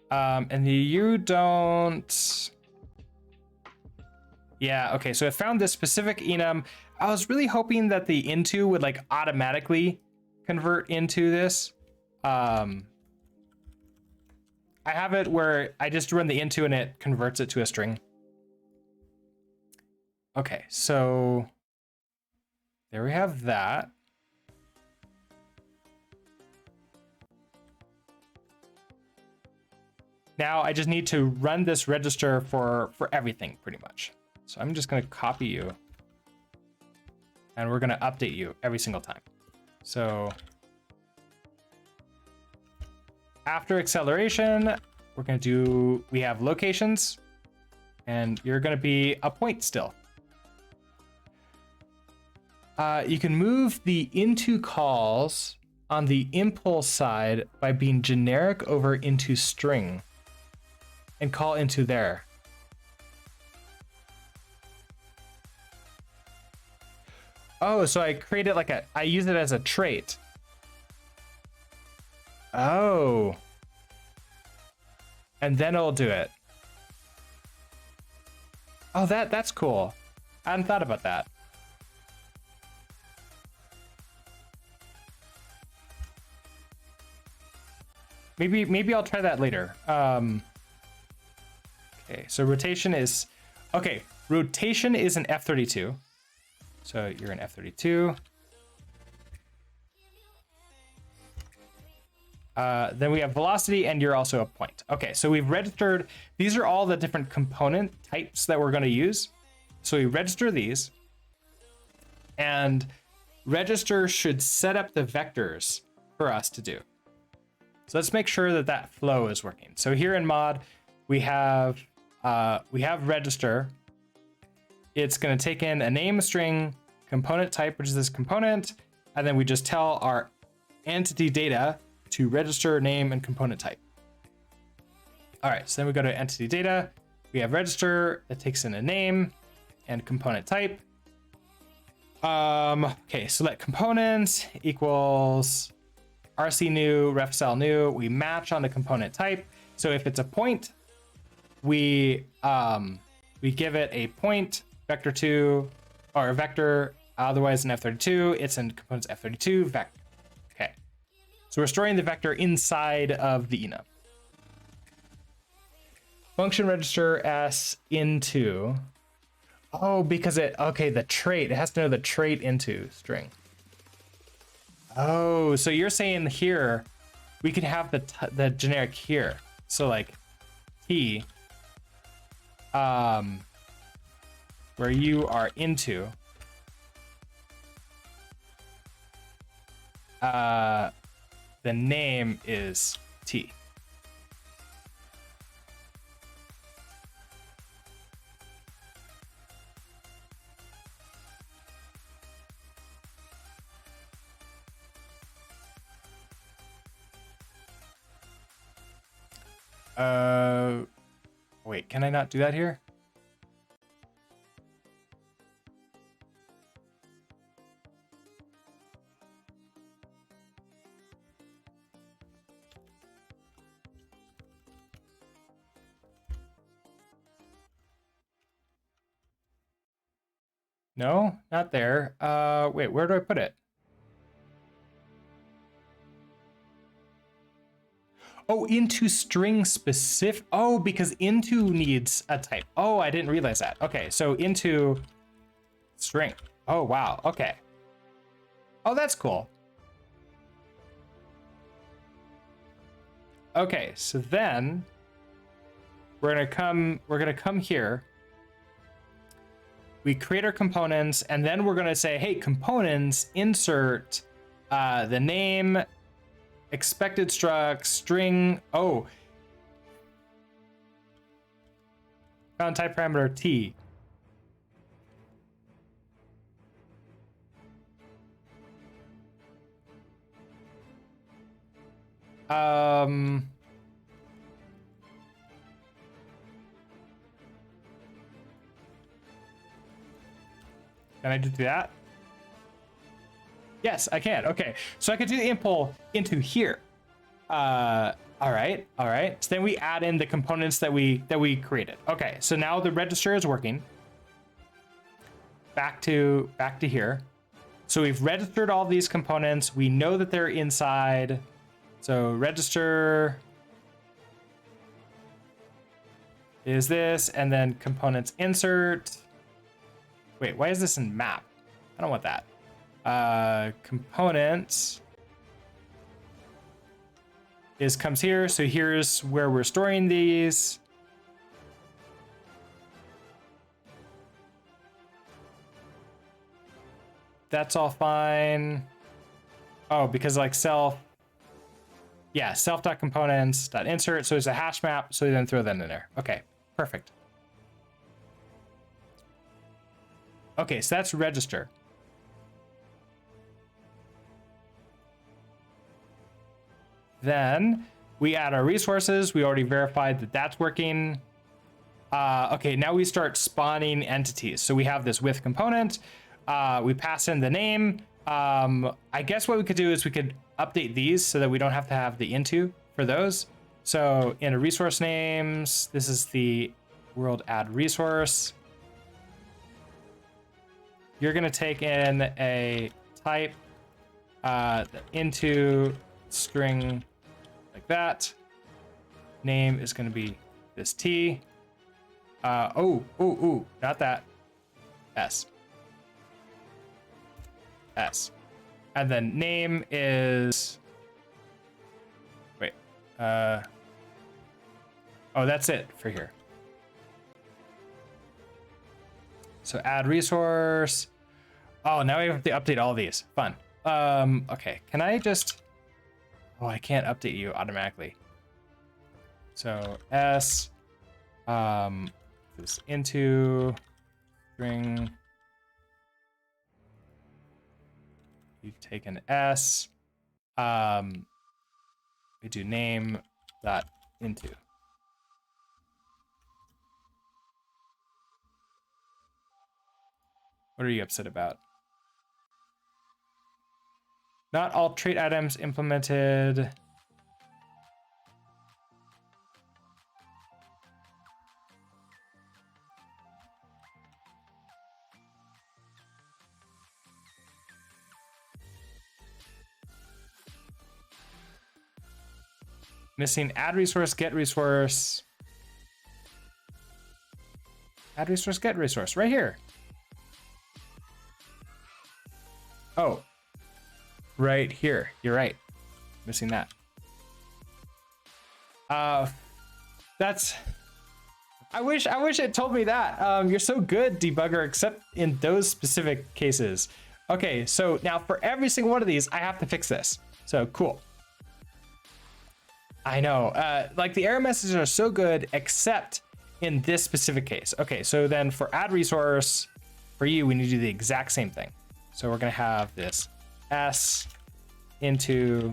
And you don't. Yeah, okay, so it found this specific enum. I was really hoping that the into would like automatically convert into this. I I have it where I just run the into and it converts it to a string. Okay, so there we have that. Now I just need to run this register for everything pretty much. So I'm just gonna copy you and we're gonna update you every single time. So after acceleration, we're gonna do, we have locations and you're gonna be a point still. You can move the into calls on the impulse side by being generic over into string and call into there. Oh, so I create it like I use it as a trait. Oh. And then it'll do it. Oh, that's cool. I hadn't thought about that. Maybe I'll try that later. Okay, so rotation is, okay, rotation is an F32. So you're an F32. Then we have velocity and you're also a point. Okay, so we've registered, these are all the different component types that we're gonna use. So we register these and register should set up the vectors for us to do. So let's make sure that that flow is working. So here in mod, we have register. It's going to take in a name, a string, component type, which is this component, and then we just tell our entity data to register name and component type. All right, so then we go to entity data. We have register that takes in a name and component type. Okay, so let components equals RC new, ref cell new. We match on the component type. So if it's a point, we give it a point vector2 or a vector, otherwise an F32. It's in components F32 vector. Okay, so we're storing the vector inside of the enum. Function register s into. Oh, because okay, the trait, it has to know the trait into string. Oh, so you're saying here, we could have the generic here. So like T, where you are into, the name is T. Wait, can I not do that here? No, not there. Wait, where do I put it? Oh, into string specific. Oh, because into needs a type. Oh, I didn't realize that. Okay, so into string. Oh, wow. Okay. Oh, that's cool. Okay, so then we're gonna come here. We create our components, and then we're gonna say, hey, components, insert the name, expected struct, string. Oh, found type parameter T. Can I just do that? Yes, I can. Okay, so I could do the impl into here. All right. So then we add in the components that we created. Okay, so now the register is working. Back to here. So we've registered all these components. We know that they're inside. So register is this, and then components insert. Wait, why is this in map? I don't want that. Components comes here. So here's where we're storing these. That's all fine. Oh, because like self, yeah, self.components.insert. So it's a hash map. So then throw that in there. Okay, perfect. Okay, so that's register. Then we add our resources. We already verified that that's working. Okay, now we start spawning entities. So we have this with component. We pass in the name. I guess what we could do is we could update these so that we don't have to have the into for those. So in a resource names, this is the world add resource. You're going to take in a type into string like that. Name is going to be this T. Not that. S. And then name is, wait, oh, that's it for here. So add resource. Oh, now we have to update all of these. Fun. Okay, can I just, oh, I can't update you automatically. So S, this into string. You take an S. We do name dot into. What are you upset about? Not all trait items implemented. Missing add resource, get resource. Add resource, get resource, right here. Oh, right here. You're right. Missing that. That's. I wish it told me that. You're so good, debugger, except in those specific cases. Okay, so now for every single one of these, I have to fix this. So cool. I know. Like the error messages are so good, except in this specific case. Okay, so then for add resource, for you, we need to do the exact same thing. So we're gonna have this S into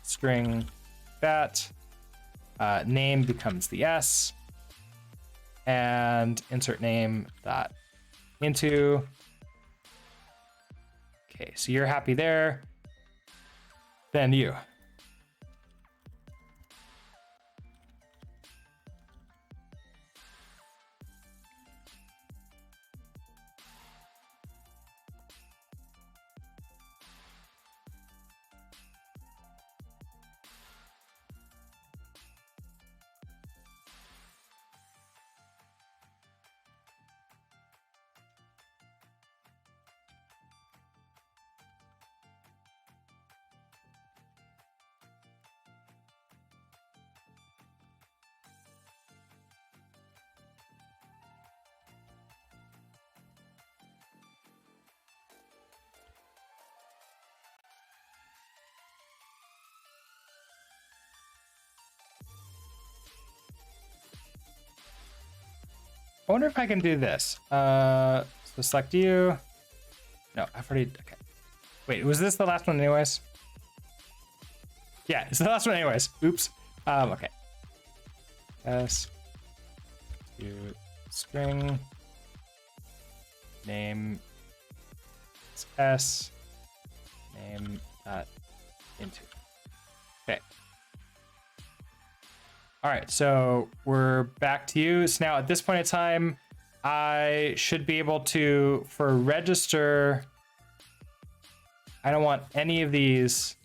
string that name becomes the S and insert name dot into. Okay, so you're happy there. Then you. I wonder if I can do this. So select you. No, I've already, okay. Wait, was this the last one anyways? Yeah, it's the last one anyways. Oops. Okay. S to string name S name into. Okay. All right, so we're back to you. So now at this point in time, I should be able to, for register, I don't want any of these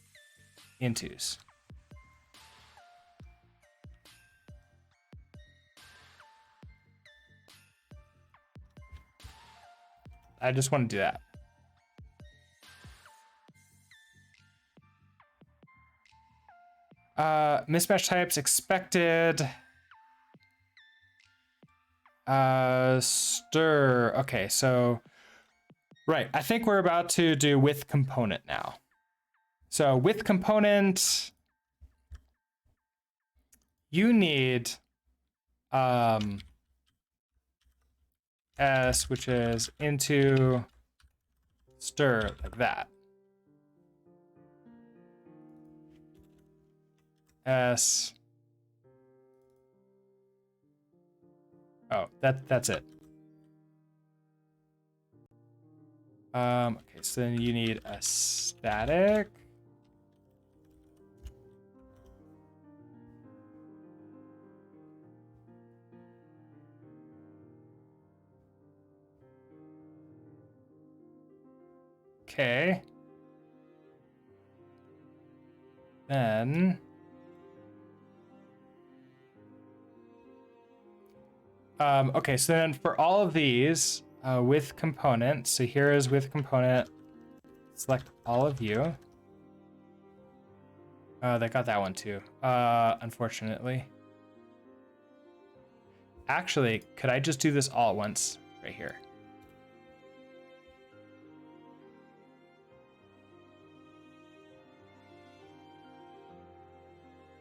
intos. I just want to do that. Mismatch types expected. Stir. Okay, so right. I think we're about to do with component now. So with component, you need S, which is into stir like that. S. Oh, that's it. Okay, so then you need a static. Okay. Then okay, so then for all of these with component, so here is with component, select all of you. They got that one too, unfortunately. Actually, could I just do this all at once right here?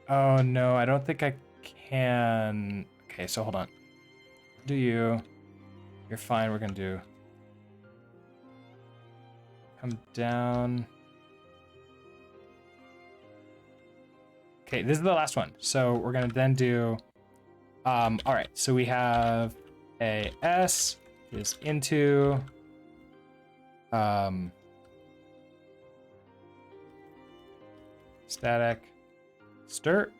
Oh no, I don't think I can. Okay, so hold on. Do you? You're fine, we're gonna do. Come down. Okay, this is the last one. So we're gonna then do, all right, so we have a S is into, static stir.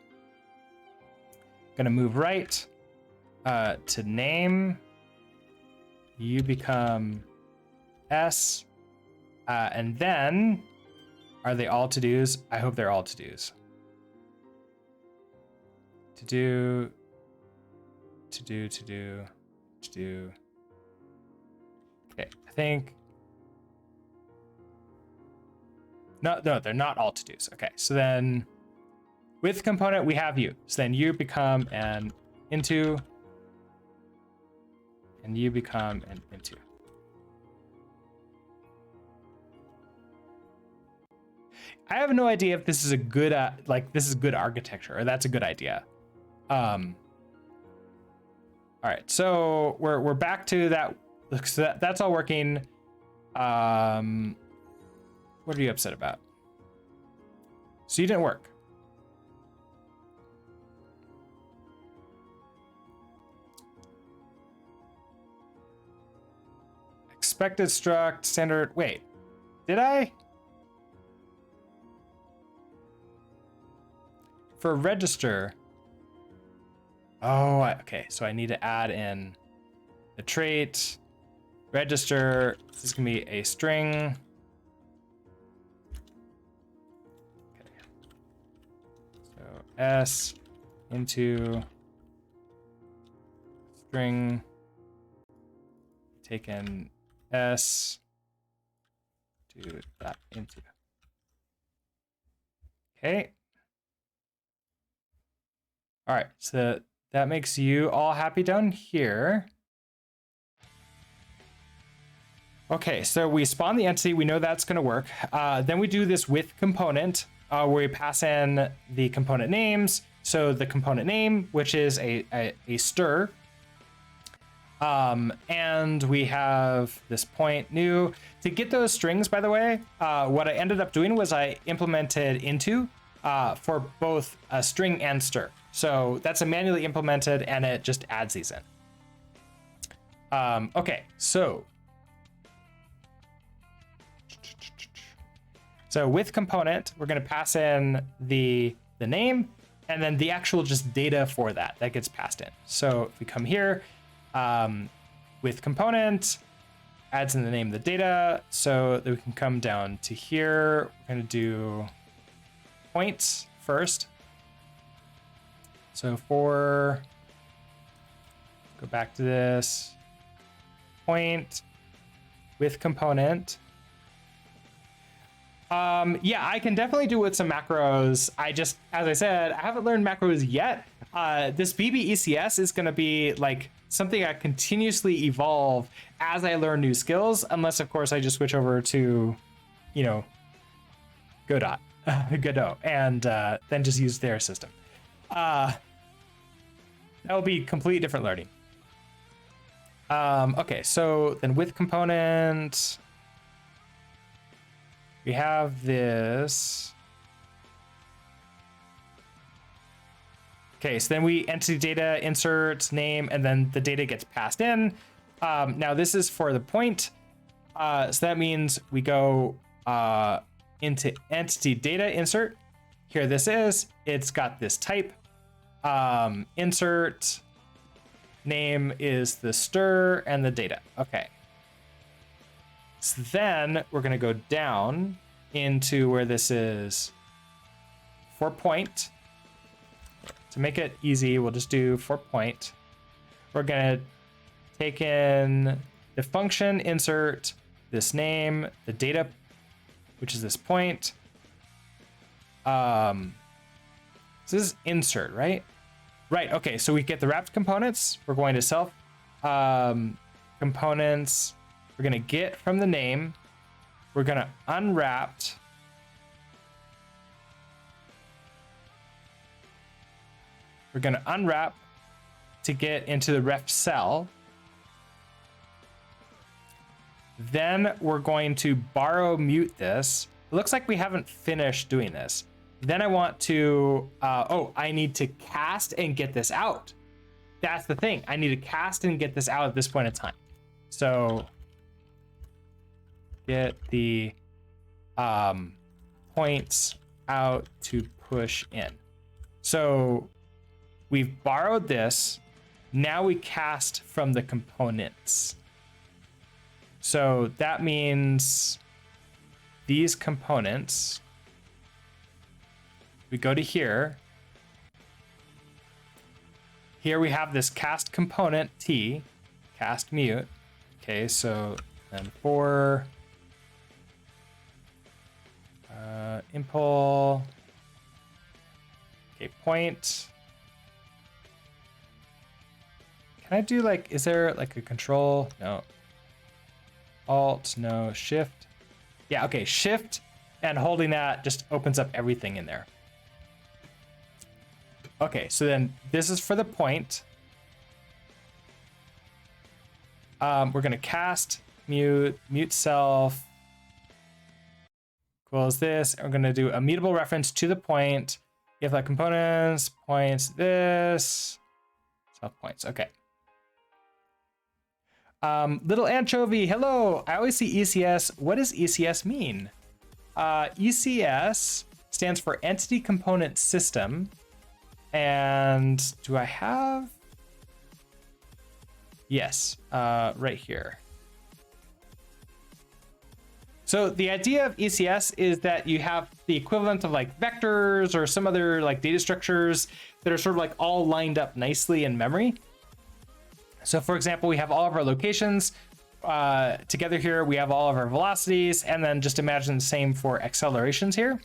Gonna move right to name. You become S, and then are they all to-dos? I hope they're all to-dos. To do. Okay, I think. No, they're not all to-dos. Okay, so then with component, we have you. So then you become an into, and you become an into. I have no idea if this is a good, this is good architecture, or that's a good idea. All right, so we're back to that. So that's all working. What are you upset about? So you didn't work. Expected struct standard. Wait, did I? For register. Oh, okay. So I need to add in the trait register. This is gonna be a string. Okay. So S into string. Taken S to that into. Okay. All right. So that makes you all happy down here. Okay, so we spawn the entity. We know that's going to work. Then we do this with component, where we pass in the component names. So the component name, which is a stir. And we have this point new. To get those strings, by the way, what I ended up doing was I implemented into for both a string and stir. So that's a manually implemented, and it just adds these in. Okay, so with component, we're going to pass in the name and then the actual just data for that gets passed in. So if we come here, with component, adds in the name of the data, so that we can come down to here. We're going to do points first. So go back to this point, with component. Yeah, I can definitely do with some macros. I just, as I said, I haven't learned macros yet. This BB-ECS is going to be like something I continuously evolve as I learn new skills, unless of course I just switch over to, you know, Godot, and then just use their system. That will be completely different learning. Okay, so then with component, we have this. Okay, so then we entity data, insert, name, and then the data gets passed in. Now this is for the point. So that means we go into entity data insert. Here this is, it's got this type. Insert, name is the stir and the data. Okay. So then we're going to go down into where this is for point. To make it easy, we'll just do for point. We're going to take in the function, insert this name, the data, which is this point. So this is insert, right? Right. Okay. So we get the wrapped components. We're going to self components. We're going to get from the name. We're going to unwrapped. We're going to unwrap to get into the ref cell. Then we're going to borrow mute this. It looks like we haven't finished doing this. Then I want to, I need to cast and get this out. That's the thing. I need to cast and get this out at this point in time. So get the points out to push in. So we've borrowed this. Now we cast from the components. So that means these components, we go to here. Here we have this cast component T, cast mute. Okay, so then for impl, okay, point. Can I do like, is there like a control? No. Alt, no, shift. Yeah, okay, shift and holding that just opens up everything in there. Okay, so then this is for the point. We're gonna cast, mute self, equals this, and we're gonna do a mutable reference to the point. You have like components, points, this, self points, okay. Little anchovy, hello. I always see ECS. What does ECS mean? ECS stands for Entity Component System. And do I have? Yes, right here. So the idea of ECS is that you have the equivalent of like vectors or some other like data structures that are sort of like all lined up nicely in memory. So for example, we have all of our locations together here. We have all of our velocities, and then just imagine the same for accelerations here.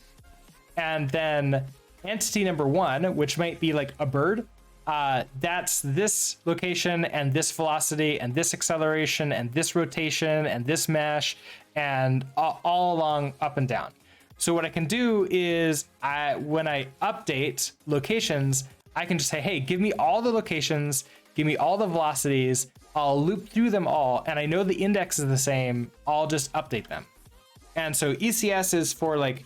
And then entity number one, which might be like a bird, that's this location and this velocity and this acceleration and this rotation and this mesh and all along up and down. So what I can do is when I update locations, I can just say, hey, give me all the locations, give me all the velocities, I'll loop through them all, and I know the index is the same, I'll just update them. And so ECS is for like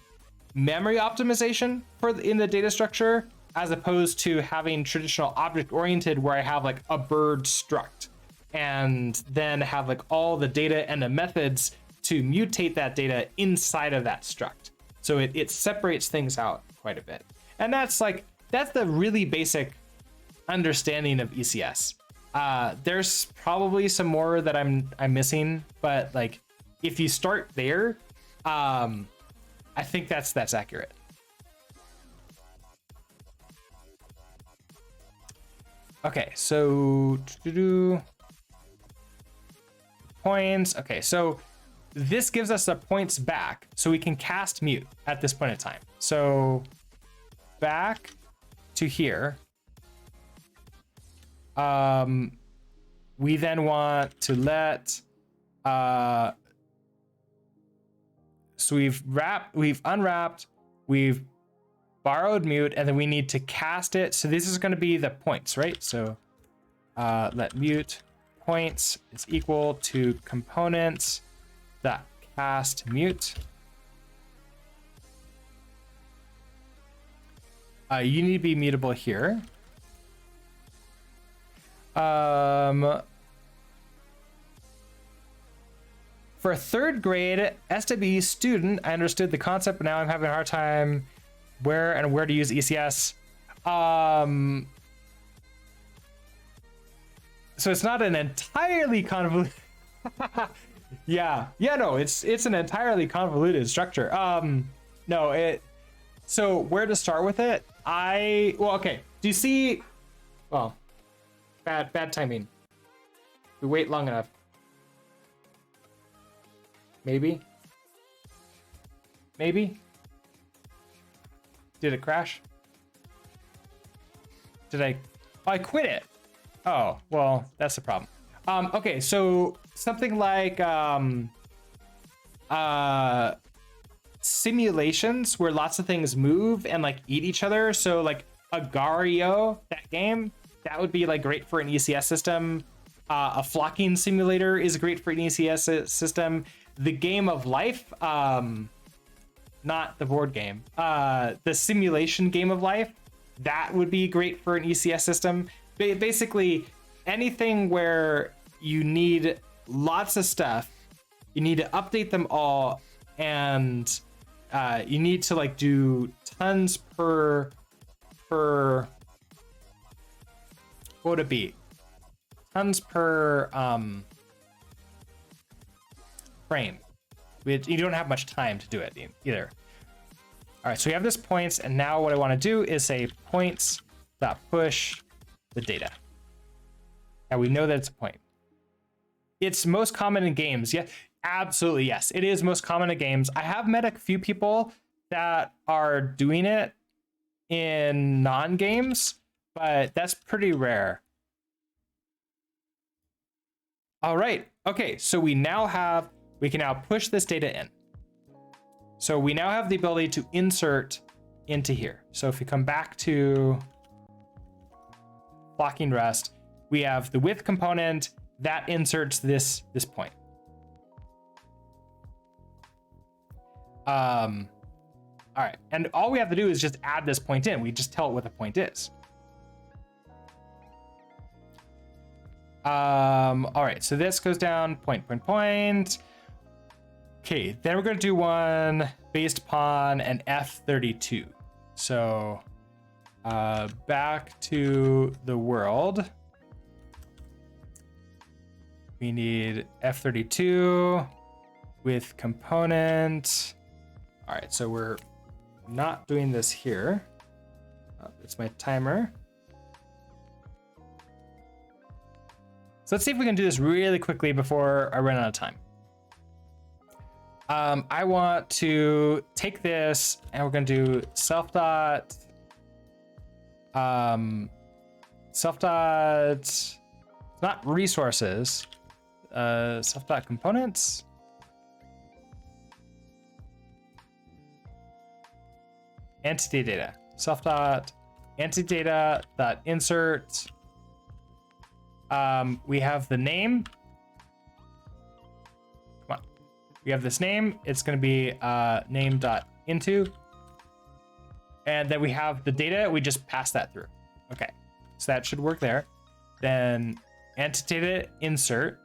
memory optimization in the data structure, as opposed to having traditional object-oriented where I have like a bird struct and then have like all the data and the methods to mutate that data inside of that struct. So it separates things out quite a bit. And that's the really basic understanding of ECS. There's probably some more that I'm missing, but like if you start there, I think that's accurate. Okay, so points. Okay, so this gives us the points back, so we can cast mute at this point in time. So back to here. We then want to let, so we've unwrapped, we've borrowed mute, and then we need to cast it. So this is going to be the points, right? So let mute points is equal to components that cast mute. You need to be mutable here. For a third grade SWE student, I understood the concept, but now I'm having a hard time where to use ECS. So it's not an entirely convoluted. No, it's an entirely convoluted structure. So where to start with it? Okay. Do you see? Well, bad timing. We wait long enough. Maybe. Did it crash? I quit it. Oh, well, that's the problem. Okay, so something like simulations where lots of things move and like eat each other. So like Agario, that game, that would be like great for an ECS system. A flocking simulator is great for an ECS system. The game of life, not the board game, the simulation game of life, that would be great for an ECS system. Basically, anything where you need lots of stuff, you need to update them all, and you need to like do tons per what would it be? Tons per frame. You don't have much time to do it either. All right, so we have this points, and now what I want to do is say points dot push the data. Now we know that it's a point. It's most common in games. Yeah, absolutely, yes. It is most common in games. I have met a few people that are doing it in non-games, but that's pretty rare. All right, okay, so we can now push this data in. So we now have the ability to insert into here. So if we come back to flocking rest, we have the width component that inserts this point. All right, and all we have to do is just add this point in. We just tell it what the point is. All right, so this goes down point. Okay, then we're going to do one based upon an F32. So back to the world. We need F32 with component. All right, so we're not doing this here. It's my timer. So let's see if we can do this really quickly before I run out of time. I want to take this and we're going to do self dot, it's not resources, self dot components. Entity data, self dot entity data dot insert. We have the name. Come on. We have this name. It's going to be name.into. And then we have the data. We just pass that through. Okay. So that should work there. Then entity data insert.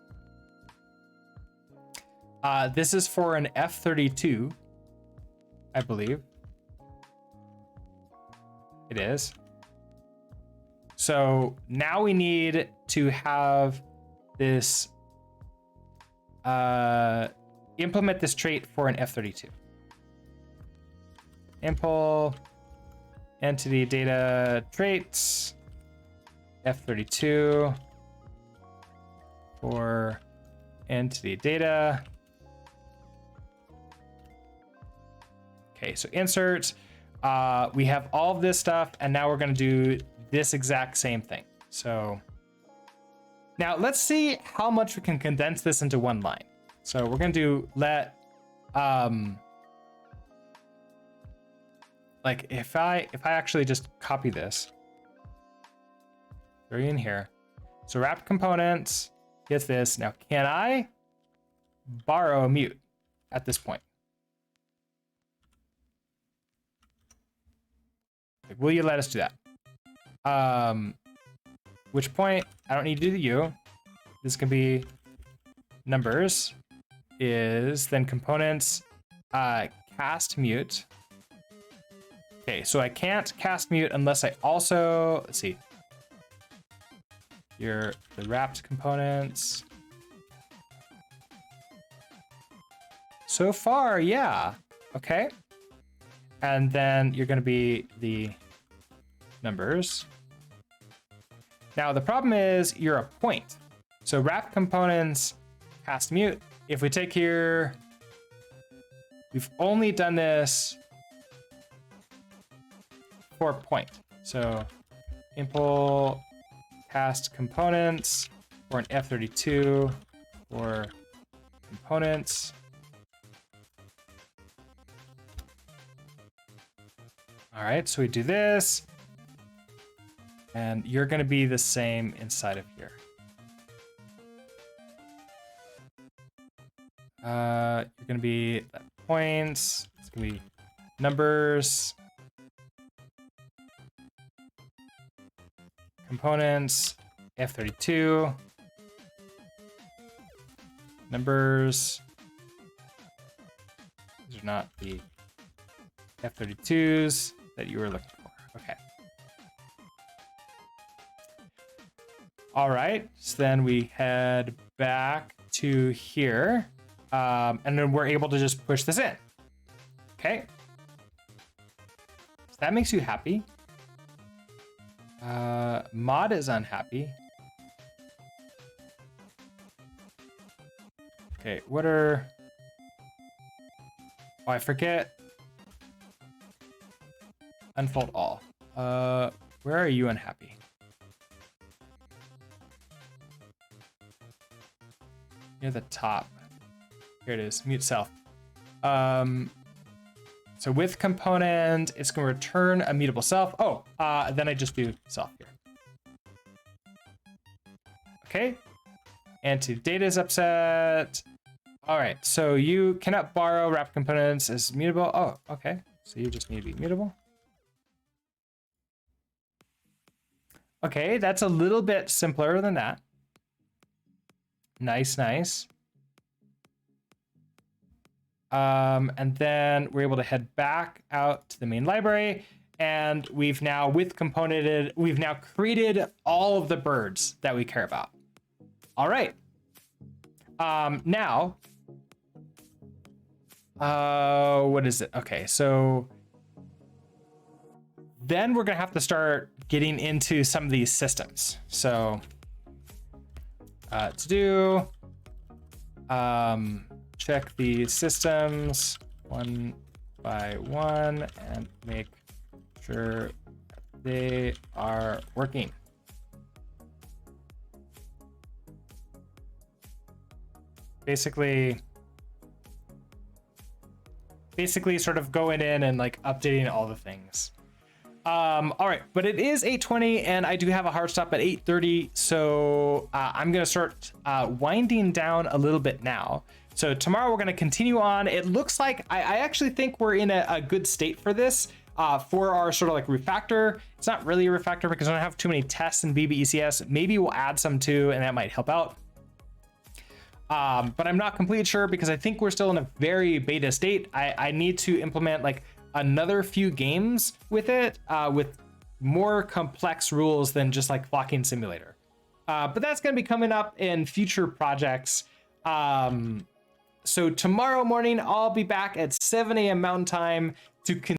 This is for an F32, I believe. It is. So now we need to have this, implement this trait for an F32. Impl entity data traits, F32 for entity data. Okay, so insert, we have all of this stuff, and now we're gonna do this exact same thing. So now let's see how much we can condense this into one line. So we're gonna do let, like if I actually just copy this, throw it in here. So wrap components gets this. Now, can I borrow a mute at this point? Like, will you let us do that? Which point, I don't need to do the U. This can be numbers is then components cast mute. Okay, so I can't cast mute unless I also, let's see. The wrapped components. So far, yeah. Okay. And then you're going to be the numbers. Now, the problem is you're a point. So wrap components, cast mute. If we take here, we've only done this for point. So impl cast components for an F32 for components. All right, so we do this, and you're going to be the same inside of here. You're going to be points. It's going to be numbers, components, F32, numbers. These are not the F32s that you were looking for. Okay. All right, so then we head back to here, and then we're able to just push this in. Okay. So that makes you happy. Mod is unhappy. Okay, what are... Oh, I forget. Unfold all. Where are you unhappy? Near the top. Here it is, mute self. So with component, it's gonna return a mutable self. Oh, then I just do self here. Okay, and to data is upset. All right, so you cannot borrow wrap components as mutable. Oh, okay, so you just need to be mutable. Okay, that's a little bit simpler than that. Nice, nice. And then we're able to head back out to the main library, and we've now we've now created all of the birds that we care about. All right. Now, what is it? Okay, so then we're gonna have to start getting into some of these systems. So to do, check the systems one by one and make sure they are working. Basically sort of going in and like updating all the things. All right, but it is 8:20 and I do have a hard stop at 8:30, so I'm gonna start winding down a little bit now. So tomorrow we're gonna continue on. It looks like I actually think we're in a good state for this, for our sort of like refactor. It's not really a refactor because I don't have too many tests in VB ECS. Maybe we'll add some too, and that might help out. But I'm not completely sure because I think we're still in a very beta state. I need to implement like another few games with it, with more complex rules than just like flocking simulator. But that's going to be coming up in future projects. So tomorrow morning, I'll be back at 7 a.m. Mountain Time to continue